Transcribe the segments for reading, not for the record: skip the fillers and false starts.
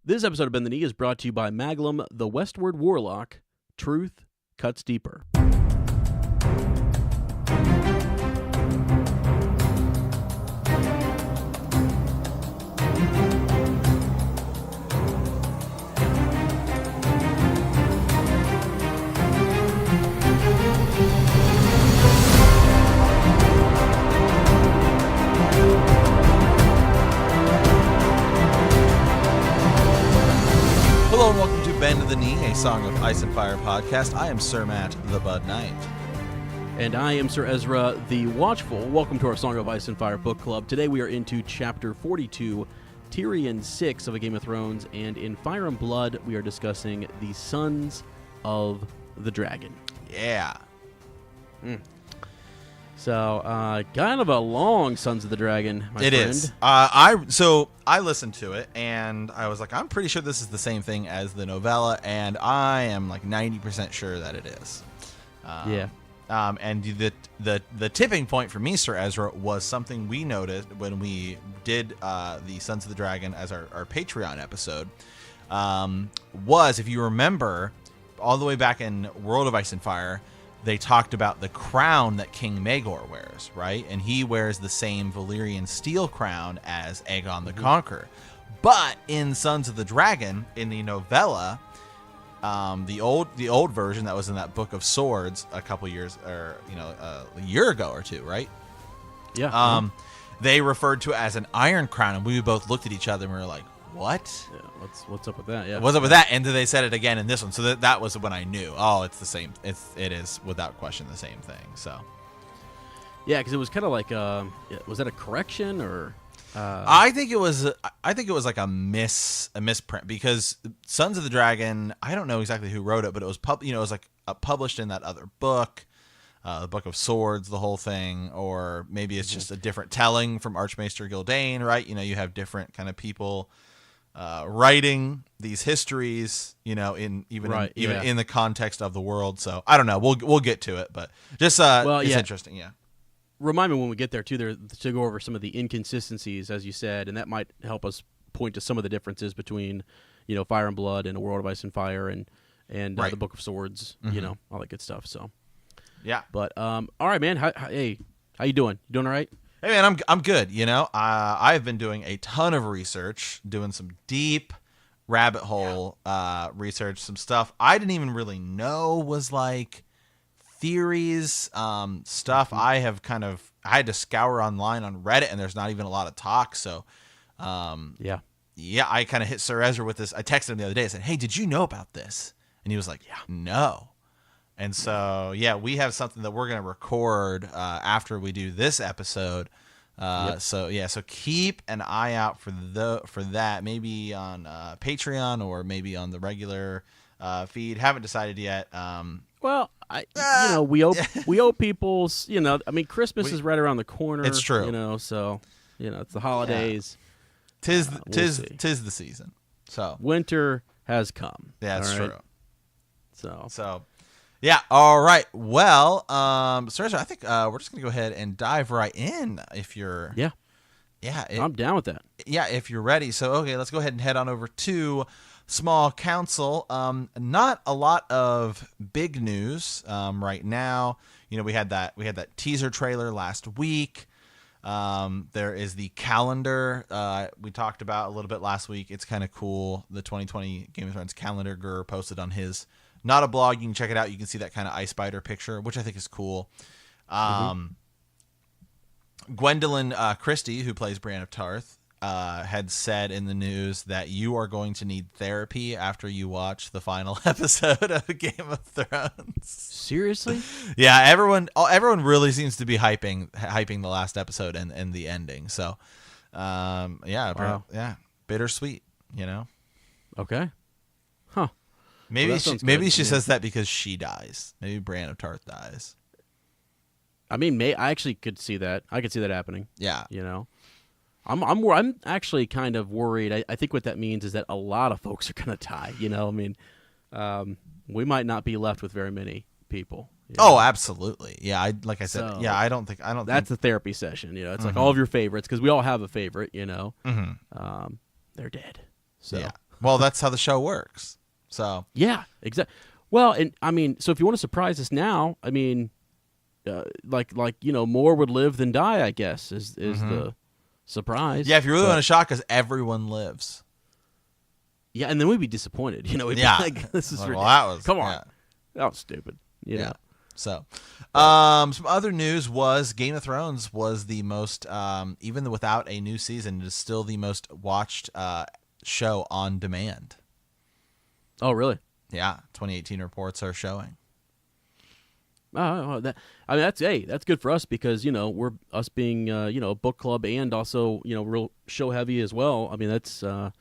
This episode of Bend the Knee is brought to you by Maglum, the Westward Warlock. Truth cuts deeper. Hello and welcome to Bend the Knee, a Song of Ice and Fire podcast. I am Sir Matt, the Bud Knight. And I am Sir Ezra, the Watchful. Welcome to our Song of Ice and Fire book club. Today we are into Chapter 42, Tyrion VI of A Game of Thrones, and in Fire and Blood we are discussing the Sons of the Dragon. Yeah. So, kind of a long Sons of the Dragon, my friend. It is. I listened to it, and I was like, I'm pretty sure this is the same thing as the novella, and I am like 90% sure that it is. Yeah. And the tipping point for me, Sir Ezra, was something we noticed when we did the Sons of the Dragon as our Patreon episode, was, if you remember, all the way back in World of Ice and Fire, they talked about the crown that King Maegor wears, right? And he wears the same Valyrian steel crown as Aegon the Conqueror. But in Sons of the Dragon, in the novella, the old version that was in that Book of Swords a couple years, or a year ago or two, right? Yeah. They referred to it as an iron crown, and we both looked at each other and we were like, "What? Yeah, what's up with that?" Yeah. What's up with that? And then they said it again in this one, so that was when I knew. Oh, it's the same. It is without question the same thing. So. Yeah, because it was kind of like, was that a correction or? I think it was like a misprint, because Sons of the Dragon, I don't know exactly who wrote it, but it was it was like published in that other book, the Book of Swords, the whole thing, or maybe it's just a different telling from Archmaester Gildane, right? You have different kind of people writing these histories, in the context of the world. So I don't know. We'll get to it, but just it's interesting. Yeah. Remind me when we get there too, to go over some of the inconsistencies, as you said, and that might help us point to some of the differences between, Fire and Blood and A World of Ice and Fire and Right. the Book of Swords, all that good stuff. So yeah. But all right, man. How you doing? You doing all right? Hey man, I'm good. I've been doing a ton of research, doing some deep rabbit hole research, some stuff I didn't even really know was like theories, stuff I had to scour online on Reddit, and there's not even a lot of talk. So, I kind of hit Sir Ezra with this. I texted him the other day. I said, "Hey, did you know about this?" And he was like, "Yeah, no." And so, we have something that we're going to record after we do this episode. So keep an eye out for that, maybe on Patreon or maybe on the regular feed. Haven't decided yet. Well, we owe people. Christmas is right around the corner. It's true. So it's the holidays. Tis see. tis the season. So winter has come. Yeah, that's true. So. Yeah. All right. Well, Sir Ezra, I think we're just gonna go ahead and dive right in. If you're, I'm down with that. Yeah, if you're ready. So okay, let's go ahead and head on over to Small Council. Not a lot of big news right now. We had that teaser trailer last week. There is the calendar we talked about a little bit last week. It's kind of cool. The 2020 Game of Thrones calendar Gurr posted on his. Not a blog. You can check it out. You can see that kind of Ice Spider picture, which I think is cool. Gwendolyn Christie, who plays Brienne of Tarth, had said in the news that you are going to need therapy after you watch the final episode of Game of Thrones. Seriously? Yeah, everyone really seems to be hyping the last episode and the ending. So, wow. Bittersweet, Okay. Huh. Maybe she says that because she dies. Maybe Brienne of Tarth dies. I mean, I actually could see that. I could see that happening. Yeah. I'm actually kind of worried. I think what that means is that a lot of folks are going to die. We might not be left with very many people. Oh, absolutely. Yeah, I said. So, yeah, I don't think that's the therapy session. It's like all of your favorites, because we all have a favorite. They're dead. So yeah. Well, that's how the show works. So Yeah, exactly. Well, and I mean, so if you want to surprise us now, I mean, like more would live than die, I guess, is the surprise. yeah, if you really want to shock us, everyone lives. Yeah, and then we'd be disappointed. We'd be like, this is well, ridiculous. that was Come on. yeah. That was stupid. Yeah. So, some other news was Game of Thrones was the most, even without a new season, it is still the most watched show on demand. Oh, really? Yeah, 2018 reports are showing. That's good for us because we're us being a book club and also real show heavy as well. I mean that's good.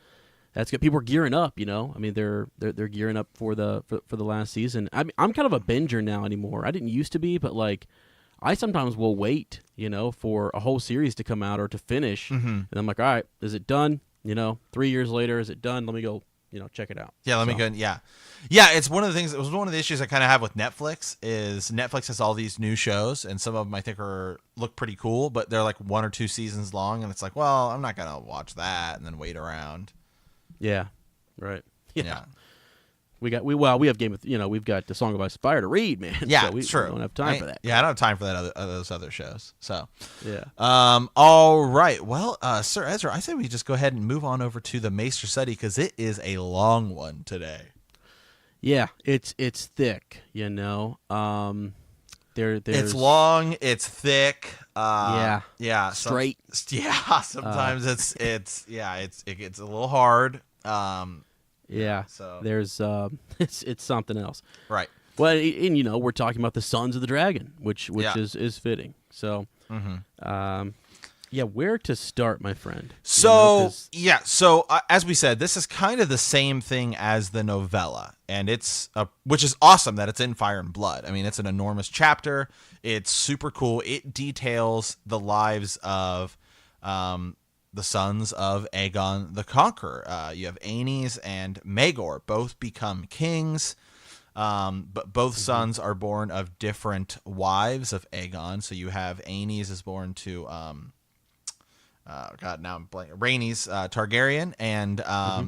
People are gearing up. I mean they're gearing up for the last season. I'm kind of a binger now anymore. I didn't used to be, but like I sometimes will wait for a whole series to come out or to finish, and I'm like, all right, is it done? 3 years later, is it done? Let me go. Check it out. Yeah, let me go. Yeah. It's one of the things. It was one of the issues I kind of have with Netflix. Is Netflix has all these new shows, and some of them I think look pretty cool, but they're like 1 or 2 seasons long, and it's like, well, I'm not gonna watch that and then wait around. Yeah, right. Yeah. We have we've got the Song of Ice and Fire to read, man. Yeah, so we true. don't have time for that. Yeah, I don't have time for that those other shows. So, yeah. All right. Well, Sir Ezra, I say we just go ahead and move on over to the Maester study because it is a long one today. Yeah, it's thick. There's it's long. It's thick. Yeah. Straight. Sometimes it gets a little hard. Yeah. So there's it's something else. Right. Well, and we're talking about the Sons of the Dragon, which is fitting. So, where to start, my friend? So as we said, this is kind of the same thing as the novella, and which is awesome that it's in Fire and Blood. I mean, it's an enormous chapter. It's super cool. It details the lives of the sons of Aegon the Conqueror. You have Aenys and Maegor. Both become kings, but both sons are born of different wives of Aegon. So you have Aenys is born to now I'm blanking. Rhaenys Targaryen, and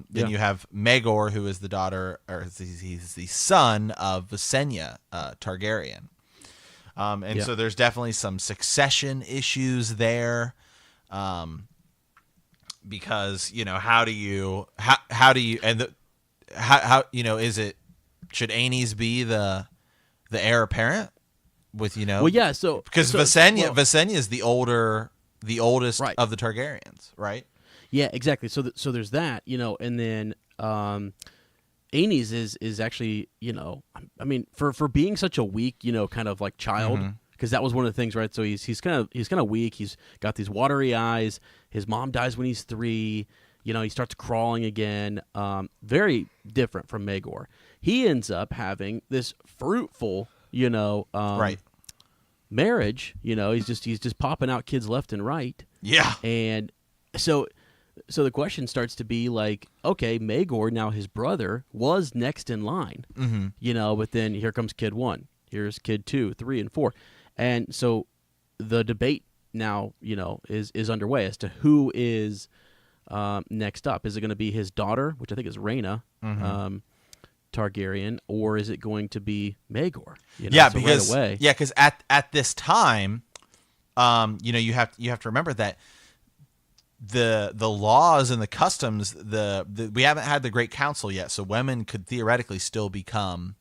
then you have Maegor, who is the daughter, or he's the son of Visenya Targaryen. So there's definitely some succession issues there. Because how do you is it, should Aenys be the heir apparent with well, yeah, so because Visenya is the oldest right. of the Targaryens, right? Yeah, exactly. So there's that, and then Aenys is actually I mean for being such a weak kind of like child. Because that was one of the things, right? So he's kind of weak. He's got these watery eyes. His mom dies when he's 3. He starts crawling again. Very different from Maegor. He ends up having this fruitful, right. marriage. He's just popping out kids left and right. Yeah. And so the question starts to be like, okay, Maegor, now his brother, was next in line. But then here comes kid 1. Here's kid 2, 3, and 4. And so the debate now, is underway as to who is next up. Is it going to be his daughter, which I think is Rhaena Targaryen, or is it going to be Maegor? Because at this time, you have to remember that the laws and the customs, we haven't had the Great Council yet, so women could theoretically still become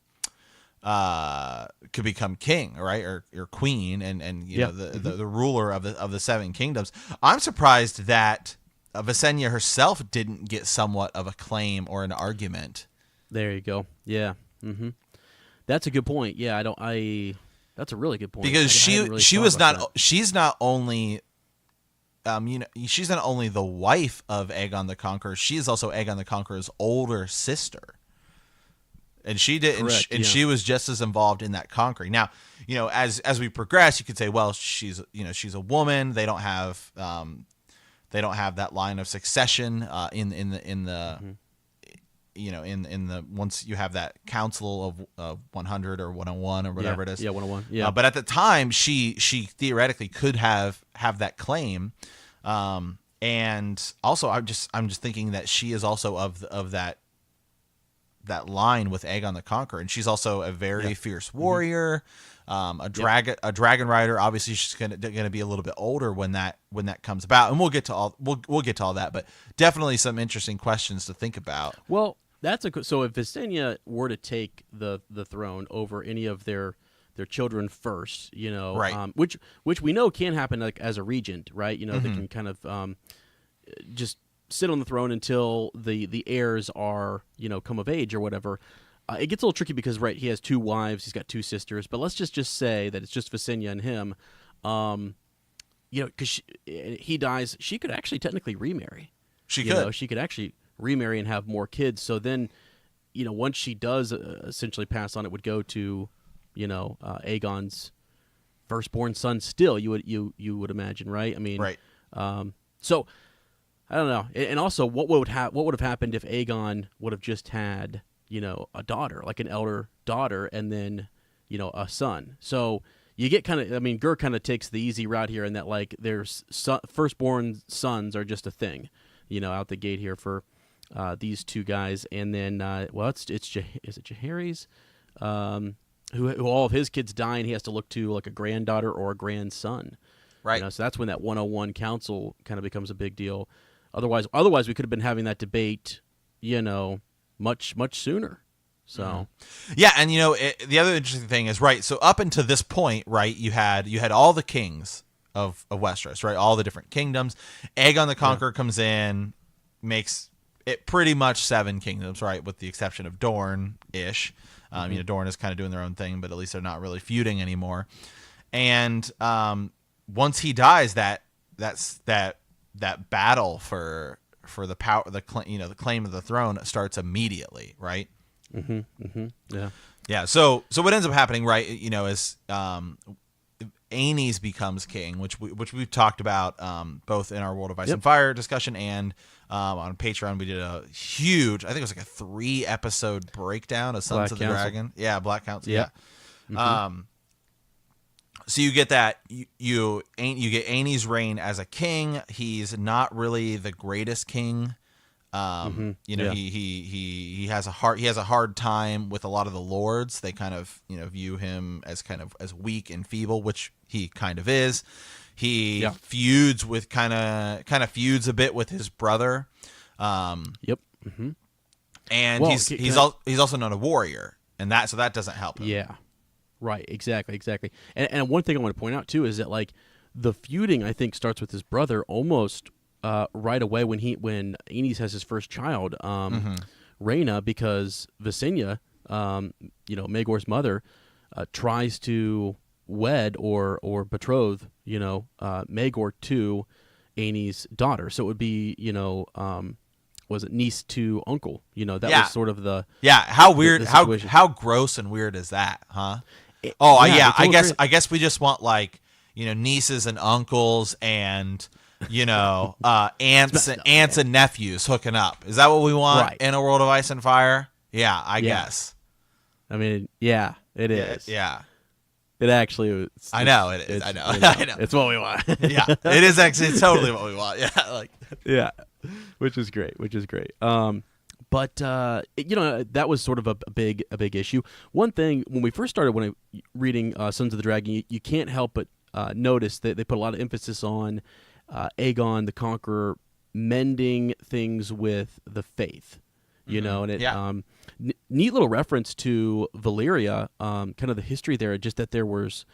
king, right, or queen, and the ruler of the 7 kingdoms. I'm surprised that Visenya herself didn't get somewhat of a claim or an argument. There you go. Yeah. That's a good point. Yeah, that's a really good point. Because she's not only she's not only the wife of Aegon the Conqueror, she is also Aegon the Conqueror's older sister. And she did, she was just as involved in that conquering. Now, as we progress, you could say, well, she's a woman. They don't have that line of succession in the once you have that council of 100 or 101 or whatever it is. Yeah, 101. Yeah. But at the time, she theoretically could have that claim. And also, I'm just thinking that she is also of that line with Aegon the Conqueror, and she's also a very fierce warrior, a dragon rider. Obviously, she's gonna be a little bit older when that comes about, and we'll get to all that. But definitely some interesting questions to think about. Well, so if Visenya were to take the throne over any of their children first, right. Which we know can happen like as a regent, right? They can kind of just sit on the throne until the heirs are come of age or whatever. It gets a little tricky because he has 2 wives, he's got 2 sisters, but let's just say that it's just Visenya and him. Because he dies, she could actually technically remarry. She could. She could actually remarry and have more kids. So then, once she does essentially pass on, it would go to Aegon's firstborn son. Still, you would imagine, right? I mean, right. So I don't know. And also, what would have happened if Aegon would have just had a daughter, like an elder daughter, and then a son? So you get Gur kind of takes the easy route here, in that like there's firstborn sons are just a thing, out the gate here for these 2 guys, and then is it Jaehaerys? Who all of his kids die, and he has to look to like a granddaughter or a grandson. Right. So that's when that 101 council kind of becomes a big deal. Otherwise we could have been having that debate, much sooner. So, yeah, and the other interesting thing is, right, so up until this point, right, you had all the kings of Westeros, right, all the different kingdoms. Aegon the Conqueror comes in, makes it pretty much 7 kingdoms, right, with the exception of Dorne-ish. Dorne is kind of doing their own thing, but at least they're not really feuding anymore. And once he dies, that battle for the power, the claim of the throne starts immediately, right? Yeah. So what ends up happening, right? Is Aenys becomes king, which we've talked about both in our World of Ice and Fire discussion and on Patreon. We did a huge, I think it was like a 3-episode breakdown of Sons Black of the Council. Dragon. Yeah, Black Council. Yep. Yeah. So you get that you get Aenys' reign as a king. He's not really the greatest king. He has a hard time with a lot of the lords. They kind of view him as as weak and feeble, which he kind of is. He feuds with kind of feuds a bit with his brother. And he's also not a warrior, and that doesn't help him. Yeah. Right, exactly. And one thing I want to point out too is that like the feuding, I think, starts with his brother almost right away when Aenys has his first child, Rhaena, because Visenya, Maegor's mother, tries to wed or betroth, Maegor to Aenys' daughter. So it would be, was it niece to uncle? That was sort of the How weird, the how gross and weird is that, huh? I guess we just want like nieces and uncles and aunts and nephews hooking up. Is that what we want in a World of Ice and Fire? Yeah, I guess. I mean, yeah, it is. Yeah. It actually is. I know it is. I know. I know. It's what we want. Yeah, it is actually totally what we want. Yeah, which is great. But that was sort of a big issue. One thing when we first started reading Sons of the Dragon, you can't help but notice that they put a lot of emphasis on Aegon the Conqueror mending things with the faith. And it neat little reference to Valyria, kind of the history there, just that there was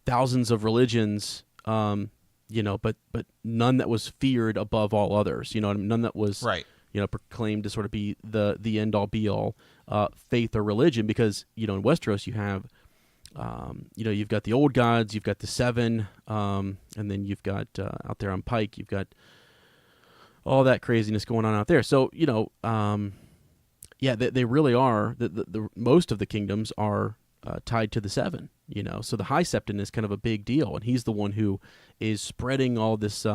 thousands of religions, but none that was feared above all others. None that was proclaimed to sort of be the end all be all faith or religion, because in Westeros you have you've got the old gods, you've got the 7, and then you've got out there on Pike you've got all that craziness going on out there. So they really are the most of the kingdoms are tied to the 7. So the High Septon is kind of a big deal, and he's the one who is spreading all this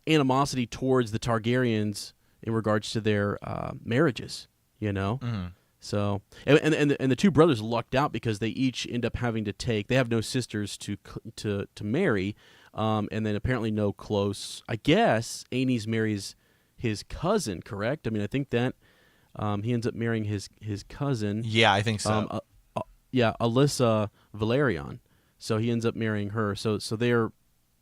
animosity towards the Targaryens in regards to their marriages, So and the 2 brothers lucked out because they each end up having to take. They have no sisters to marry, and then apparently no close. I guess Aenys marries his cousin, correct? I mean, I think that he ends up marrying his cousin. Yeah, I think so. Yeah, Alyssa Valerion. So he ends up marrying her. So they're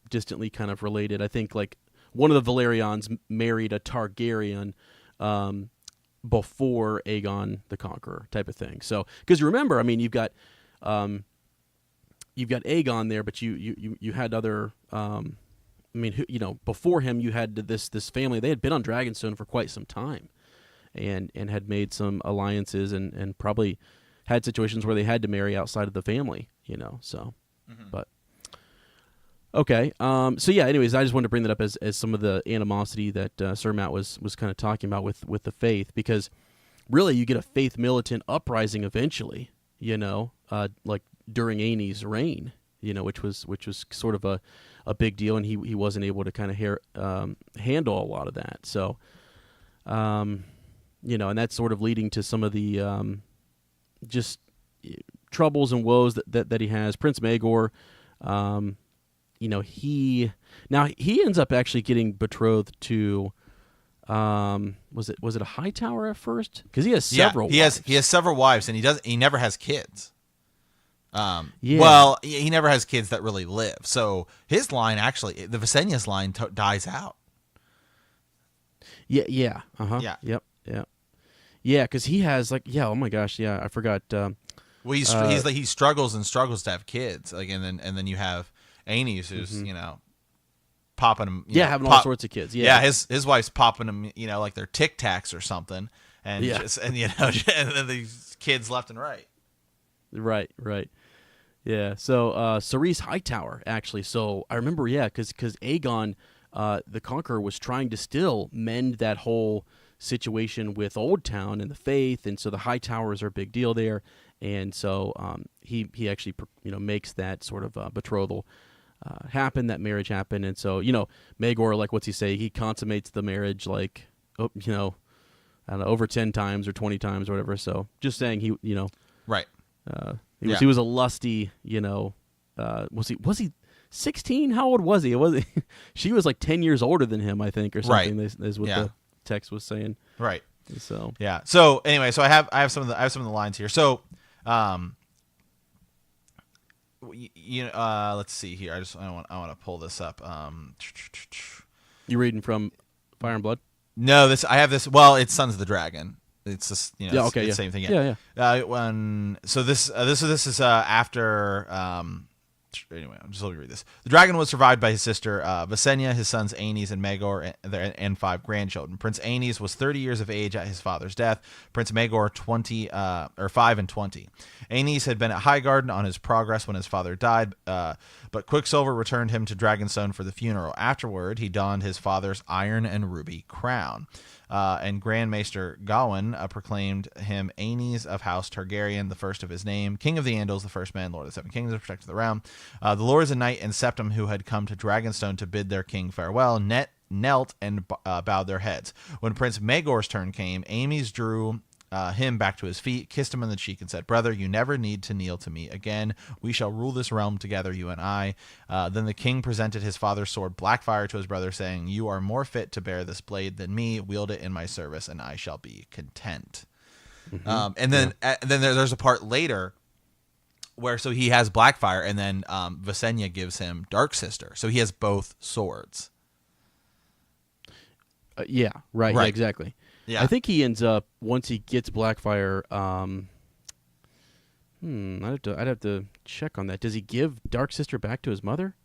distantly kind of related. I think like one of the Valerions married a Targaryen before Aegon the Conqueror, type of thing. So because remember, I mean, you've got Aegon there, but you had other. I mean, before him, you had this family. They had been on Dragonstone for quite some time, and had made some alliances, and probably had situations where they had to marry outside of the family. So, but okay. So yeah. Anyways, I just wanted to bring that up as some of the animosity that Sir Matt was kind of talking about with the faith, because really you get a faith militant uprising eventually. Like during Aenys' reign. Which was sort of a big deal, and he wasn't able to kind of handle a lot of that. So, and that's sort of leading to some of the just troubles and woes that he has. Prince Maegor, he ends up actually getting betrothed to, was it a Hightower at first? Because he has several. He wives. has several wives, and he never has kids. Yeah. Well, he never has kids that really live. So his line, actually, the Visenya's line dies out. Yeah. Yeah. Uh-huh. Yeah. Yep. Yeah. Yeah. Because he has oh my gosh. Yeah. I forgot. Well, he struggles to have kids. And then you have Aenys, who's, popping him. Having all sorts of kids. Yeah. Yeah. His wife's popping him, like they're Tic Tacs or something. And and then these kids left and right. Right. Yeah, so Cerise Hightower, actually. So I remember, because Aegon, the Conqueror, was trying to still mend that whole situation with Old Town and the Faith, and so the Hightowers are a big deal there. And so he actually makes that sort of betrothal happen, that marriage happen. And so Maegor, like what's he say? He consummates the marriage I don't know, over 10 times or 20 times or whatever. So just saying he right. He was a lusty, was he 16? How old was he? She was like 10 years older than him, I think, or something. Right. Is what the text was saying. Right. So yeah. So anyway, so I have some of the lines here. So let's see here. I want to pull this up. You reading from Fire and Blood? No, I have this. Well, it's Sons of the Dragon. It's just it's the same thing. Yeah. So this is after. Anyway, let me read this. The dragon was survived by his sister Visenya, his sons Aenys and Maegor, and 5 grandchildren. Prince Aenys was 30 years of age at his father's death. Prince Maegor 5 and 20. Aenys had been at Highgarden on his progress when his father died, but Quicksilver returned him to Dragonstone for the funeral. Afterward, he donned his father's iron and ruby crown. And Grand Maester Gawain proclaimed him Aenys of House Targaryen, the first of his name, King of the Andals, the first man, Lord of the Seven Kingdoms, protector of the realm. The lords and knight and septum who had come to Dragonstone to bid their king farewell knelt and bowed their heads. When Prince Maegor's turn came, Aenys drew him back to his feet, kissed him on the cheek, and said, "Brother, you never need to kneel to me again. We shall rule this realm together, you and I." Then the king presented his father's sword Blackfire to his brother, saying, "You are more fit to bear this blade than me. Wield it in my service, and I shall be content." Mm-hmm. And then there's a part later where so he has Blackfire, and then Visenya gives him Dark Sister. So he has both swords. Right. Yeah, exactly. Yeah. I think he ends up, once he gets Blackfire, I'd have to check on that. Does he give Dark Sister back to his mother?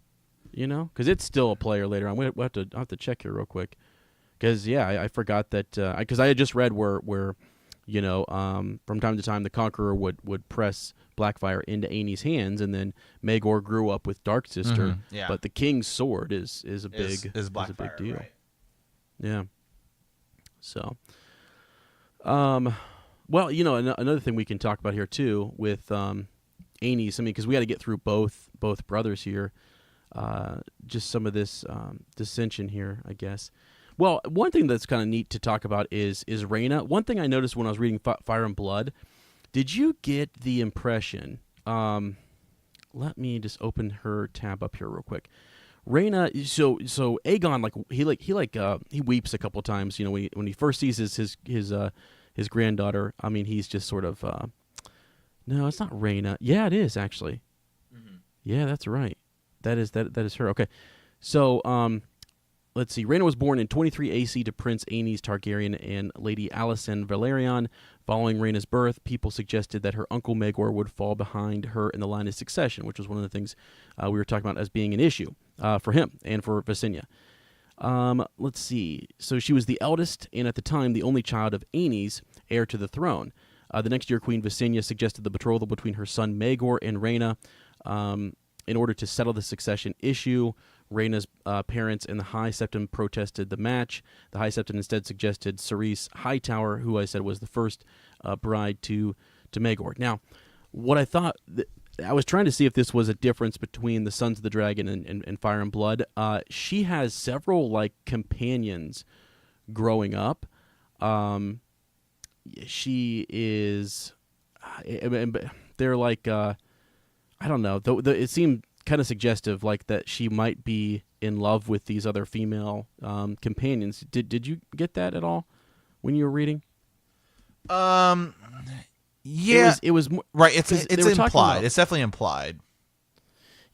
Because it's still a player later on. I'll have to check here real quick. Because I forgot that because I had just read where from time to time the Conqueror would press Blackfire into Aenys' hands, and then Maegor grew up with Dark Sister. Mm-hmm. Yeah. But the King's sword is a big deal. Right. Yeah. So, well, another thing we can talk about here too with Aenys. I mean, because we got to get through both brothers here. Just some of this dissension here, I guess. Well, one thing that's kind of neat to talk about is Rhaena. One thing I noticed when I was reading Fire and Blood, did you get the impression? Let me just open her tab up here real quick. Rhaena, so Aegon he weeps a couple times. You know, when he first sees his granddaughter. I mean, he's just sort of no, it's not Rhaena. Yeah, it is actually. Mm-hmm. Yeah, that's right. That is her. Okay, so let's see. Rhaena was born in 23 AC to Prince Aenys Targaryen and Lady Alicent Valerion. Following Rhaena's birth, people suggested that her uncle Maegor would fall behind her in the line of succession, which was one of the things we were talking about as being an issue for him and for Visenya. Let's see. So she was the eldest and at the time the only child of Aenys, heir to the throne. The next year, Queen Visenya suggested the betrothal between her son Maegor and Rhaena in order to settle the succession issue. Rhaena's parents and the High Septon protested the match. The High Septon instead suggested Cerys Hightower, who I said was the first bride to Maegor. Now, what I thought, I was trying to see if this was a difference between the Sons of the Dragon and Fire and Blood. She has several like companions growing up. She is, they're like, I don't know. It seemed kind of suggestive, like that she might be in love with these other female companions. Did you get that at all when you were reading? Yeah, it was right. It's implied. It's definitely implied.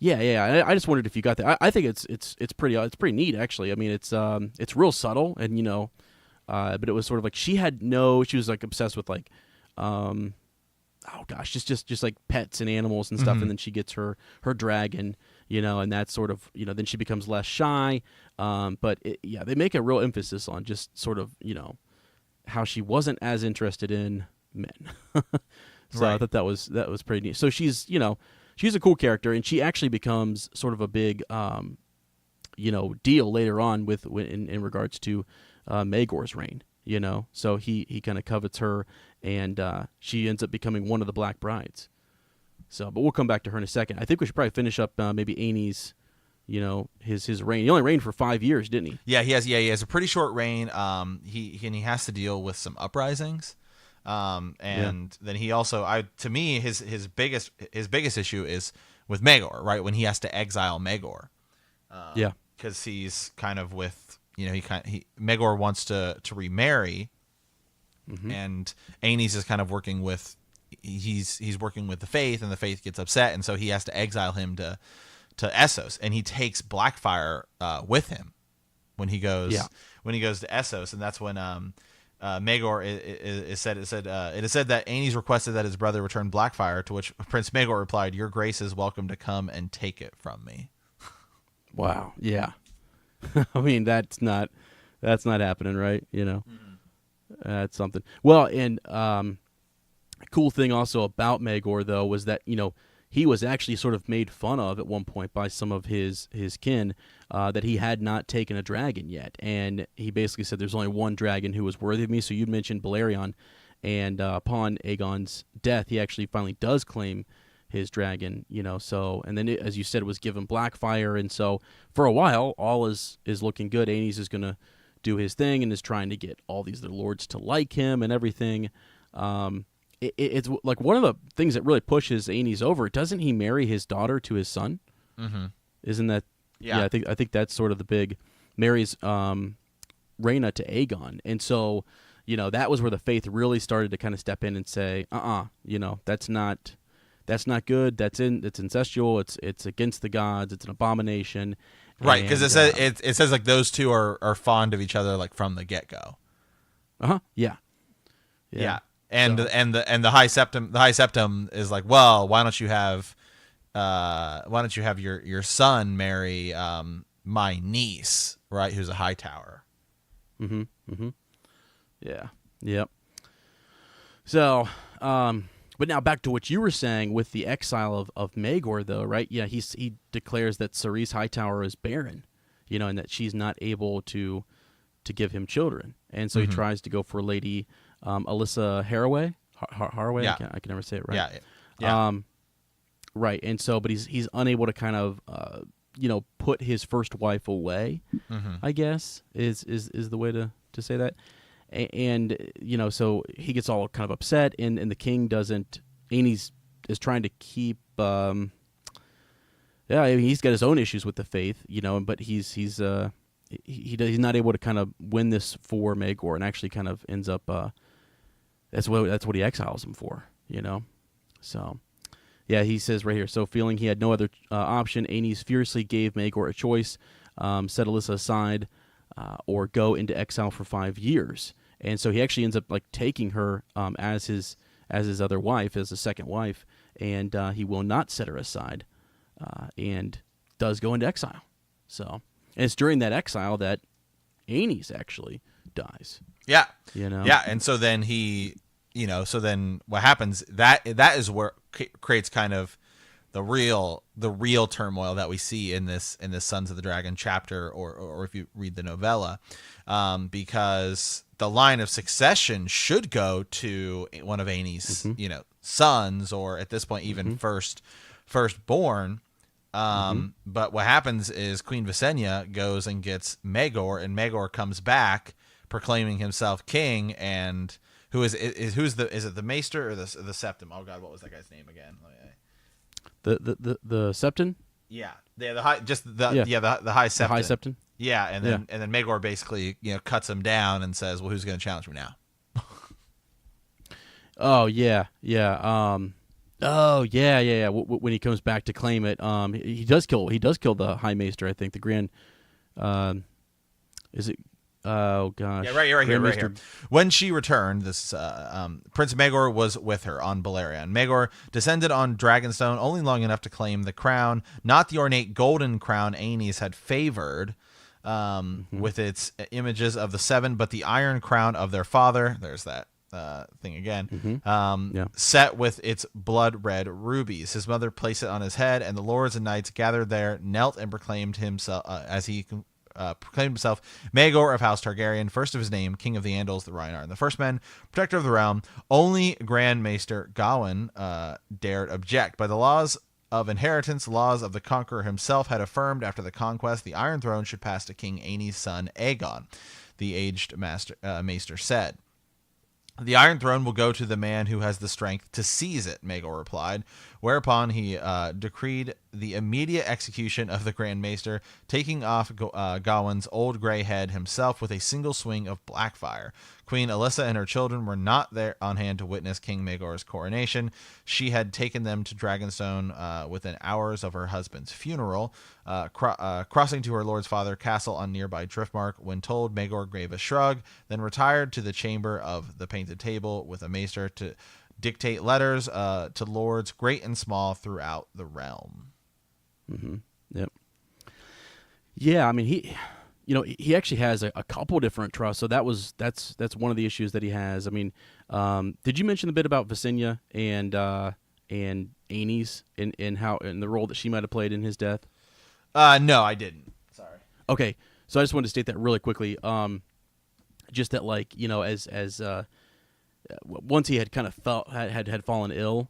Yeah. I just wondered if you got that. I think it's pretty neat actually. I mean, it's real subtle, and you know, but it was sort of like she was like obsessed with like, oh gosh, just like pets and animals and stuff, and then she gets her dragon, you know, and that's sort of, you know, then she becomes less shy. But they make a real emphasis on just sort of, you know, how she wasn't as interested in men. So right. I thought that was pretty neat. So she's, you know, she's a cool character, and she actually becomes sort of a big, you know, deal later on in regards to Maegor's reign. You know, so he kind of covets her, and she ends up becoming one of the Black Brides. So, but we'll come back to her in a second. I think we should probably finish up maybe Aenys, you know, his reign. He only reigned for 5 years, didn't he? Yeah, he has a pretty short reign. He has to deal with some uprisings. Then he also, to me, his biggest issue is with Maegor, right? When he has to exile Maegor. Because he's kind of with, you know, Maegor wants to remarry, and Aenys is kind of working with, he's working with the Faith, and the Faith gets upset, and so he has to exile him to Essos, and he takes Blackfire with him when he goes to Essos, and that's when Maegor is said. It is said that Aenys requested that his brother return Blackfire, to which Prince Maegor replied, "Your grace is welcome to come and take it from me." Wow. Yeah. I mean, that's not happening, right? You know, that's something. Well, and a cool thing also about Maegor, though, was that, you know, he was actually sort of made fun of at one point by some of his kin, that he had not taken a dragon yet, and he basically said, "There's only one dragon who was worthy of me." So you mentioned Balerion, and upon Aegon's death, he actually finally does claim his dragon, you know. So, and then as you said, was given Blackfire, and so for a while, all is looking good. Aenys is going to do his thing and is trying to get all these other lords to like him and everything. It's like one of the things that really pushes Aenys over. Doesn't he marry his daughter to his son? Mm-hmm. Isn't that? Yeah, I think that's sort of the big, marries Rhaena to Aegon, and so, you know, that was where the Faith really started to kind of step in and say, you know, that's not good. It's incestual. It's against the gods. It's an abomination. Right, because it says like those two are fond of each other, like from the get go. Yeah. And the High Septon is like, well, why don't you have your son marry my niece, right? Who's a Hightower. Yeah. Yep. So, but now back to what you were saying with the exile of Maegor, though, right? Yeah, he declares that Cerys Hightower is barren, you know, and that she's not able to give him children, and so he tries to go for Lady Alyssa Haraway. Haraway, yeah. I can never say it right. Yeah. Right, and so, but he's unable to kind of you know, put his first wife away. I guess is the way to say that. And, you know, so he gets all kind of upset, and the king doesn't. Aenys is trying to keep Yeah, I mean, he's got his own issues with the faith, but he's not able to kind of win this for Maegor, and actually kind of ends up that's what he exiles him for, So, yeah, he says right here. So, feeling he had no other option, Aenys fiercely gave Maegor a choice: set Alyssa aside, or go into exile for 5 years. And so he actually ends up like taking her as his other wife, as a second wife, and he will not set her aside. And does go into exile. So, and it's during that exile that Aenys actually dies. Yeah. Yeah, and so then so then what happens, that is where creates kind of the real turmoil that we see in this Sons of the Dragon chapter, or if you read the novella, because the line of succession should go to one of Aenys' sons, or at this point even firstborn. But what happens is Queen Visenya goes and gets Maegor, and Maegor comes back proclaiming himself king. And is it the Maester or the Septim? Oh God, what was that guy's name again? The Septon? Yeah, the high, the High Septon. The High Septon. Yeah, and then Maegor basically cuts him down and says, "Well, who's going to challenge me now?" Oh yeah. Oh yeah. When he comes back to claim it, he does kill the High Maester. I think the Grand. Is it? Oh gosh. Yeah, right here. When she returned, this Prince Maegor was with her on Balerion. Maegor descended on Dragonstone only long enough to claim the crown, not the ornate golden crown Aenys had favored, with its images of the seven, but the iron crown of their father. There's that thing again. Set with its blood red rubies. His mother placed it on his head, and the lords and knights gathered there, knelt, and proclaimed himself proclaimed himself Maegor of House Targaryen, first of his name, King of the Andals, the Rhinar, and the First Men, Protector of the Realm. Only Grand Maester Gawain dared object. By the laws of inheritance, laws of the Conqueror himself had affirmed after the conquest, the Iron Throne should pass to King Aenys' son Aegon, the aged Maester said. The Iron Throne will go to the man who has the strength to seize it, Maegor replied, whereupon he decreed the immediate execution of the Grand Maester, taking off Gawain's old gray head himself with a single swing of Blackfire. Queen Alyssa and her children were not there on hand to witness King Maegor's coronation. She had taken them to Dragonstone within hours of her husband's funeral, crossing to her lord's father castle on nearby Driftmark. When told, Maegor gave a shrug, then retired to the chamber of the Painted Table with a maester to dictate letters to lords great and small throughout the realm. Yep. Yeah, I mean, he actually has a couple different trusts, so that's one of the issues that he has. I mean, did you mention a bit about Visenya and Aenys in the role that she might have played in his death? No, I didn't. Sorry. Okay, so I just wanted to state that really quickly. Just that, as once he had kind of had fallen ill,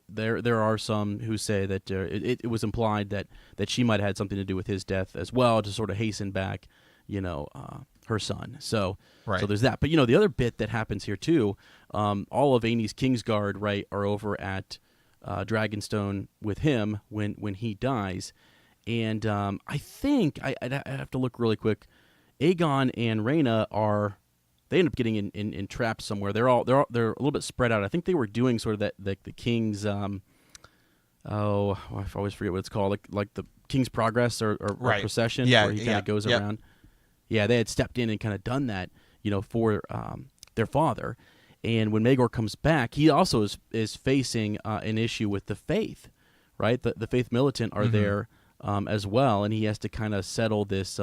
there are some who say that it was implied that she might have had something to do with his death as well, to sort of hasten back, her son. So there's that. But the other bit that happens here too, all of Aenys' Kingsguard, right, are over at Dragonstone with him when he dies, and I think I have to look really quick. Aegon and Rhaena they end up getting in traps somewhere. They're a little bit spread out. I think they were doing sort of the King's I always forget what it's called, like the King's Progress or procession, where he kind of goes around. Yeah, they had stepped in and kind of done that, for their father. And when Maegor comes back, he also is facing an issue with the Faith, right? The Faith Militant are there as well, and he has to kind of settle this.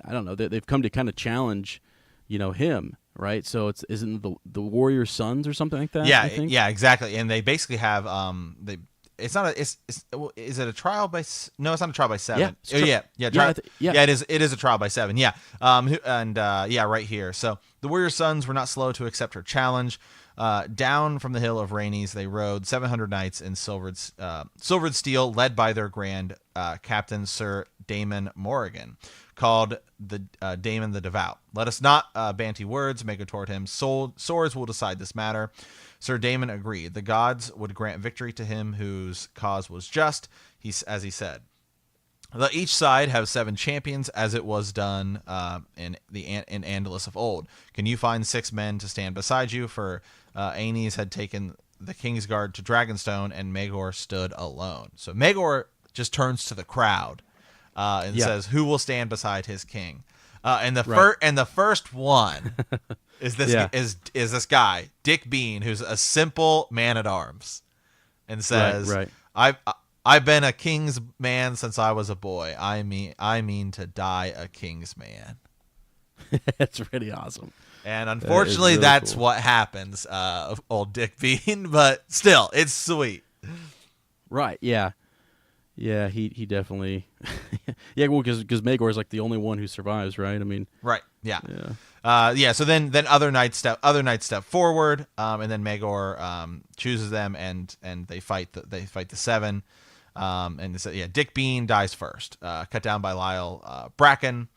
I don't know. They've come to kind of challenge, him, right? So isn't the Warrior Sons or something like that? Yeah, exactly. And they basically have is it a trial by? No, it's not a trial by 7. Yeah. It is a trial by 7. Yeah. Right here. So the Warrior Sons were not slow to accept her challenge. Down from the hill of Rhaenys, they rode 700 knights in silvered steel, led by their grand captain, Sir Daemon Morrigan, called the Daemon the Devout. Let us not banty words, Maegor toward him. Swords will decide this matter. Sir Daemon agreed. The gods would grant victory to him whose cause was just, as he said. Let each side have 7 champions, as it was done in Andalus of old. Can you find 6 men to stand beside you? For Aenys had taken the Kingsguard to Dragonstone, and Maegor stood alone. So Maegor just turns to the crowd and says, "Who will stand beside his king?" And the first one is this guy, Dick Bean, who's a simple man at arms, and says, I've been a king's man since I was a boy. I mean to die a king's man." That's pretty awesome. And unfortunately, that's cool. What happens, old Dick Bean. But still, it's sweet. Right? Yeah. Yeah. He definitely. Yeah. Well, because Maegor is like the only one who survives, right? I mean. Right. Yeah. Yeah. So then other knights step forward, and then Maegor chooses them, and they fight the 7. And so, Dick Bean dies first, cut down by Lyle Bracken.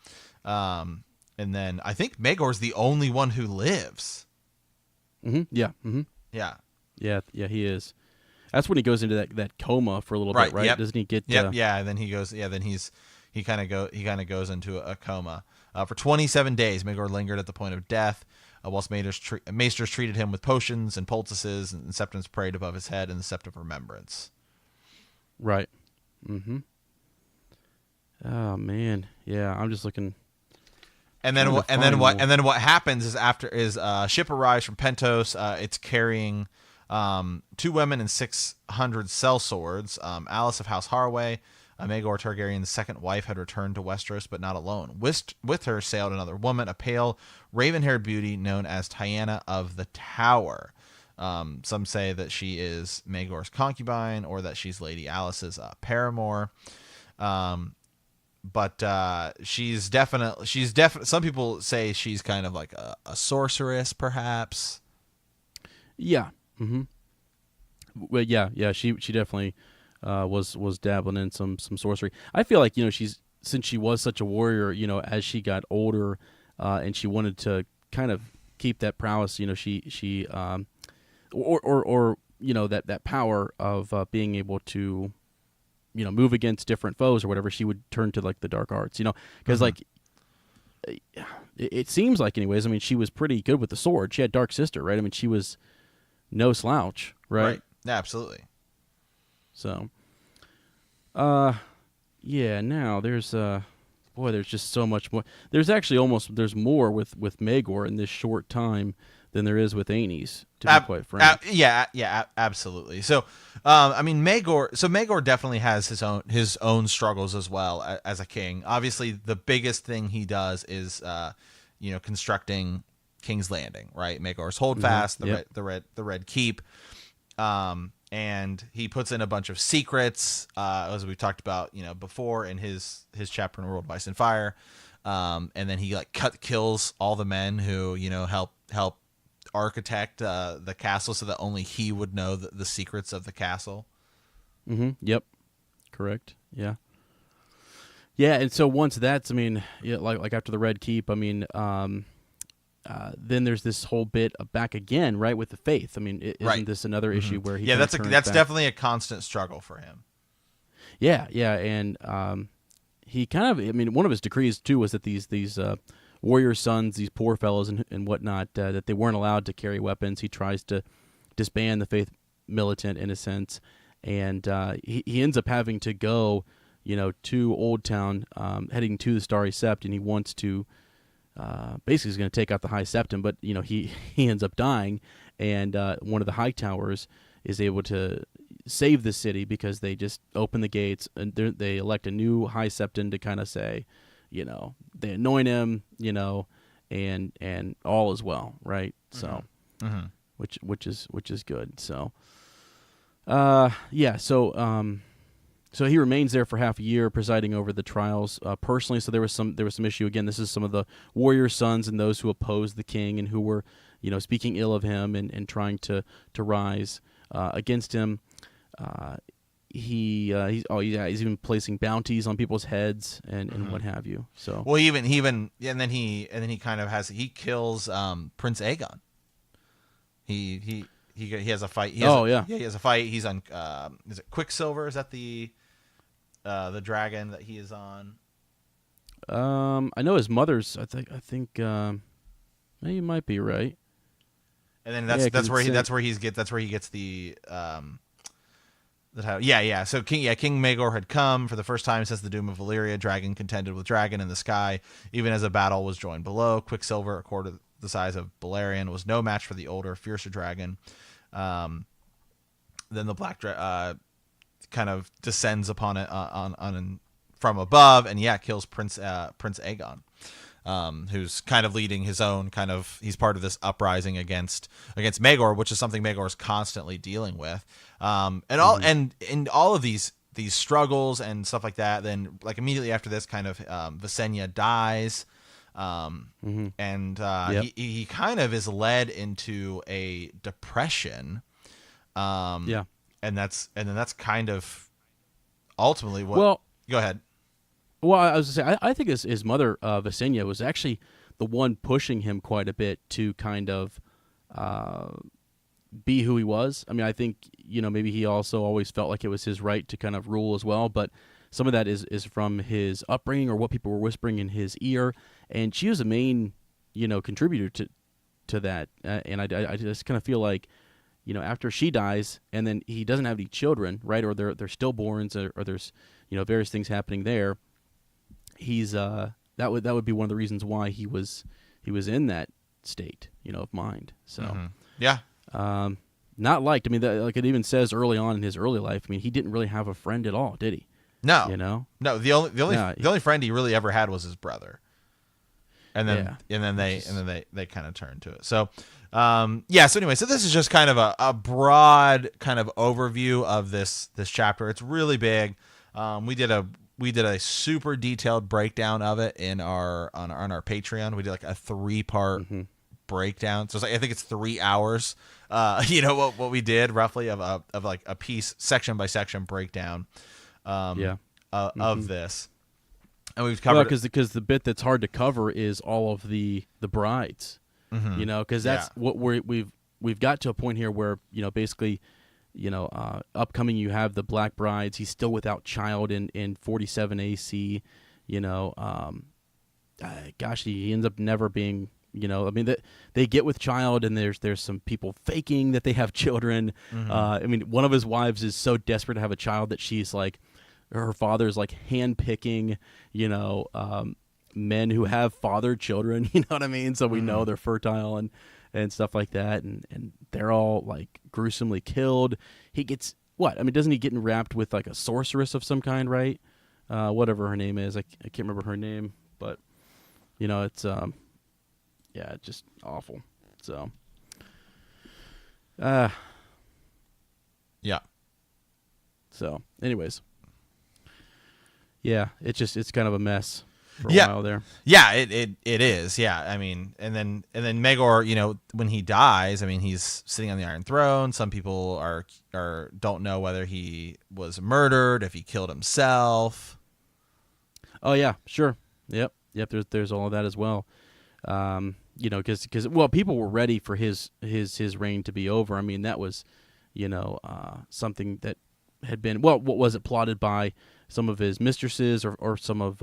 And then I think Maegor's the only one who lives. Mm-hmm. Yeah. Mm-hmm. Yeah. Yeah. Yeah. He is. That's when he goes into that coma for a little bit, right? Yep. Doesn't he get? Yep. Yeah. And then he goes. Yeah. Then he kind of goes into a coma. For 27 days, Maegor lingered at the point of death, whilst maesters treated him with potions and poultices, and septums prayed above his head in the sept of remembrance. Right. Mm-hmm. Oh man. Yeah. I'm just looking. And then what happens is a ship arrives from Pentos. It's carrying 2 women and 600 sellswords. Alice of House Haraway, Maegor Targaryen's second wife, had returned to Westeros, but not alone. With her sailed another woman, a pale, raven-haired beauty known as Tyanna of the Tower. Some say that she is Maegor's concubine, or that she's Lady Alice's paramour. But she's definitely. Some people say she's kind of like a sorceress, perhaps. Yeah. Mm-hmm. Well, yeah. She definitely was dabbling in some sorcery. I feel like since she was such a warrior, as she got older, and she wanted to kind of keep that prowess. She or that power of being able to. Move against different foes or whatever, she would turn to like the dark arts, because like it seems like, anyways. I mean, she was pretty good with the sword. She had Dark Sister, right? I mean, she was no slouch, right? Yeah, absolutely. So, yeah. Now there's there's just so much more. There's actually there's more with Maegor in this short time than there is with Aenys, to be quite frank. Yeah, absolutely. So, I mean, Maegor definitely has his own struggles as well as a king. Obviously, the biggest thing he does is, constructing King's Landing, right? Maegor's Holdfast, the Red Keep, and he puts in a bunch of secrets, as we talked about, before in his chapter in World of Ice and Fire, and then he kills all the men who help architect the castle, so that only he would know the secrets of the castle. Mm-hmm. Yep. Correct. Yeah. Yeah, and so once that's, like after the Red Keep, then there's this whole bit back again, right, with the faith. I mean, isn't this another issue where he? Yeah, that's definitely a constant struggle for him. Yeah, and he kind of, one of his decrees too was that these warrior sons, these poor fellows and whatnot, that they weren't allowed to carry weapons. He tries to disband the faith militant in a sense, and he ends up having to go, to Old Town, heading to the Starry Sept, and he wants to basically he's going to take out the High Septon, but he ends up dying, and one of the High Towers is able to save the city because they just open the gates and they elect a new High Septon to kind of say, they anoint him, and all is well, right? So, which is good. So, yeah. So, So he remains there for half a year, presiding over the trials personally. So there was some issue. Again, this is some of the warrior sons and those who opposed the king and who were, speaking ill of him and trying to rise against him. He's even placing bounties on people's heads and what have you. So well, he kills Prince Aegon. He has a fight. He has a fight. He's on. Is it Quicksilver? Is that the dragon that he is on? I know his mother's. I think. You might be right. And then that's where he gets the So King Maegor had come for the first time since the doom of Valyria. Dragon contended with dragon in the sky, even as a battle was joined below. Quicksilver, a quarter the size of Balerion, was no match for the older, fiercer dragon. Then the black kind of descends upon it on from above, and kills Prince Aegon, who's kind of leading his own he's part of this uprising against Maegor, which is something Maegor is constantly dealing with. And all of these struggles and stuff like that. Then immediately after this, Visenya dies. He kind of is led into a depression. And that's kind of ultimately what. Well, go ahead. Well, I was going to say, I think his mother, Visenya, was actually the one pushing him quite a bit to kind of be who he was. I mean, I think, maybe he also always felt like it was his right to kind of rule as well, but some of that is from his upbringing or what people were whispering in his ear, and she was a main, contributor to that. And I just kind of feel like, after she dies, and then he doesn't have any children, right, or they're stillborns, or there's, various things happening there. He's that would be one of the reasons why he was in that state, of mind. So not liked. I mean, like it even says early on in his early life. I mean, he didn't really have a friend at all, did he? No, no. The only friend he really ever had was his brother, and then they kind of turned to it. So so anyway, so this is just kind of a broad kind of overview of this chapter. It's really big. We did a super detailed breakdown of it on our Patreon. We did a 3-part breakdown. So I think it's 3 hours. What we did roughly of a piece, section by section breakdown. Of this, and we've covered because the bit that's hard to cover is all of the brides. Because that's what we've got to a point here where upcoming you have the Black Brides. He's still without child in 47 AC. He ends up never being. They get with child, and there's some people faking that they have children. One of his wives is so desperate to have a child that she's like, her father's handpicking, men who have fathered children. You know what I mean? So we know they're fertile and stuff like that, and they're all gruesomely killed. He gets what? I mean, doesn't he get enwrapped with a sorceress of some kind, right? Whatever her name is, I can't remember her name, but it's it's just awful. So, So, anyways, it's kind of a mess for a while there. Yeah, it is. Yeah, I mean, and then Maegor, when he dies, I mean, he's sitting on the Iron Throne. Some people don't know whether he was murdered, if he killed himself. Oh yeah, sure. Yep. There's all of that as well. Because people were ready for his reign to be over. I mean, that was, something that had been what was it plotted by some of his mistresses or some of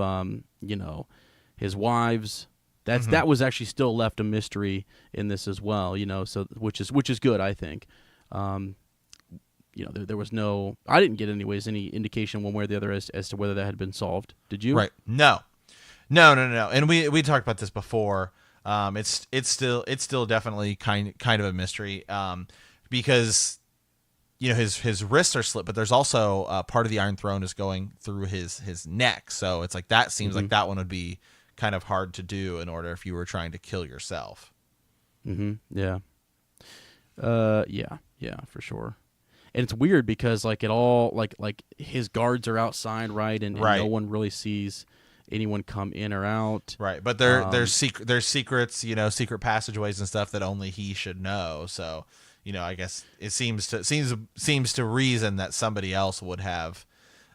his wives. That was actually still left a mystery in this as well. So which is good, I think. There was no. I didn't get any indication one way or the other as to whether that had been solved. Did you? Right. No. And we talked about this before. It's still definitely kind of a mystery. Because his wrists are slit, but there's also part of the Iron Throne is going through his neck. So it's that seems like that one would be kind of hard to do in order if you were trying to kill yourself. Yeah. Yeah, for sure. and it's weird because like it all like his guards are outside, right, and no one really sees anyone come in or out, right. But there's secrets, secret passageways and stuff that only he should know. So, I guess it seems to reason that somebody else would have,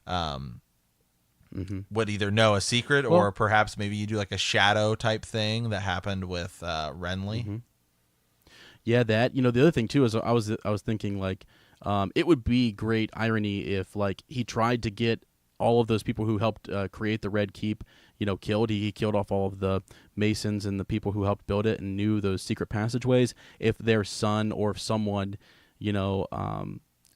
would either know a secret or perhaps maybe you do like a shadow type thing that happened with Renly. Mm-hmm. Yeah, that the other thing too is I was thinking like it would be great irony if like he tried to get all of those people who helped create the Red Keep, killed. He killed off all of the Masons and the people who helped build it and knew those secret passageways. If their son or if someone,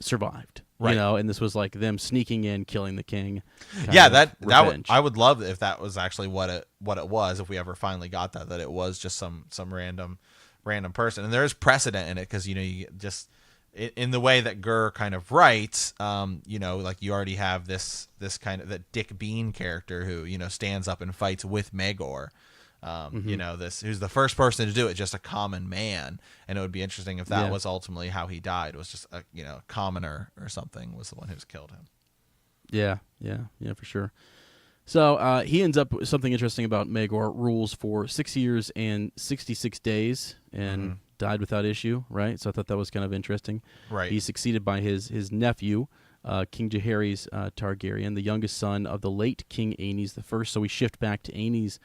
survived, right. And this was like them sneaking in, killing the king. Yeah, that would, I would love if that was actually what it was. If we ever finally got that it was just some random person, and there is precedent in it because you just in the way that Gurr kind of writes, like you already have this kind of that Dick Bean character who stands up and fights with Maegor. This who's the first person to do it, just a common man, and it would be interesting if that was ultimately how he died. Was just a commoner or something was the one who's killed him. Yeah, for sure. So he ends up with something interesting about Maegor rules for 6 years and 66 days and died without issue, right? So I thought that was kind of interesting. Right. He's succeeded by his nephew, King Jaehaerys Targaryen, the youngest son of the late King Aenys I. So we shift back to Aenys,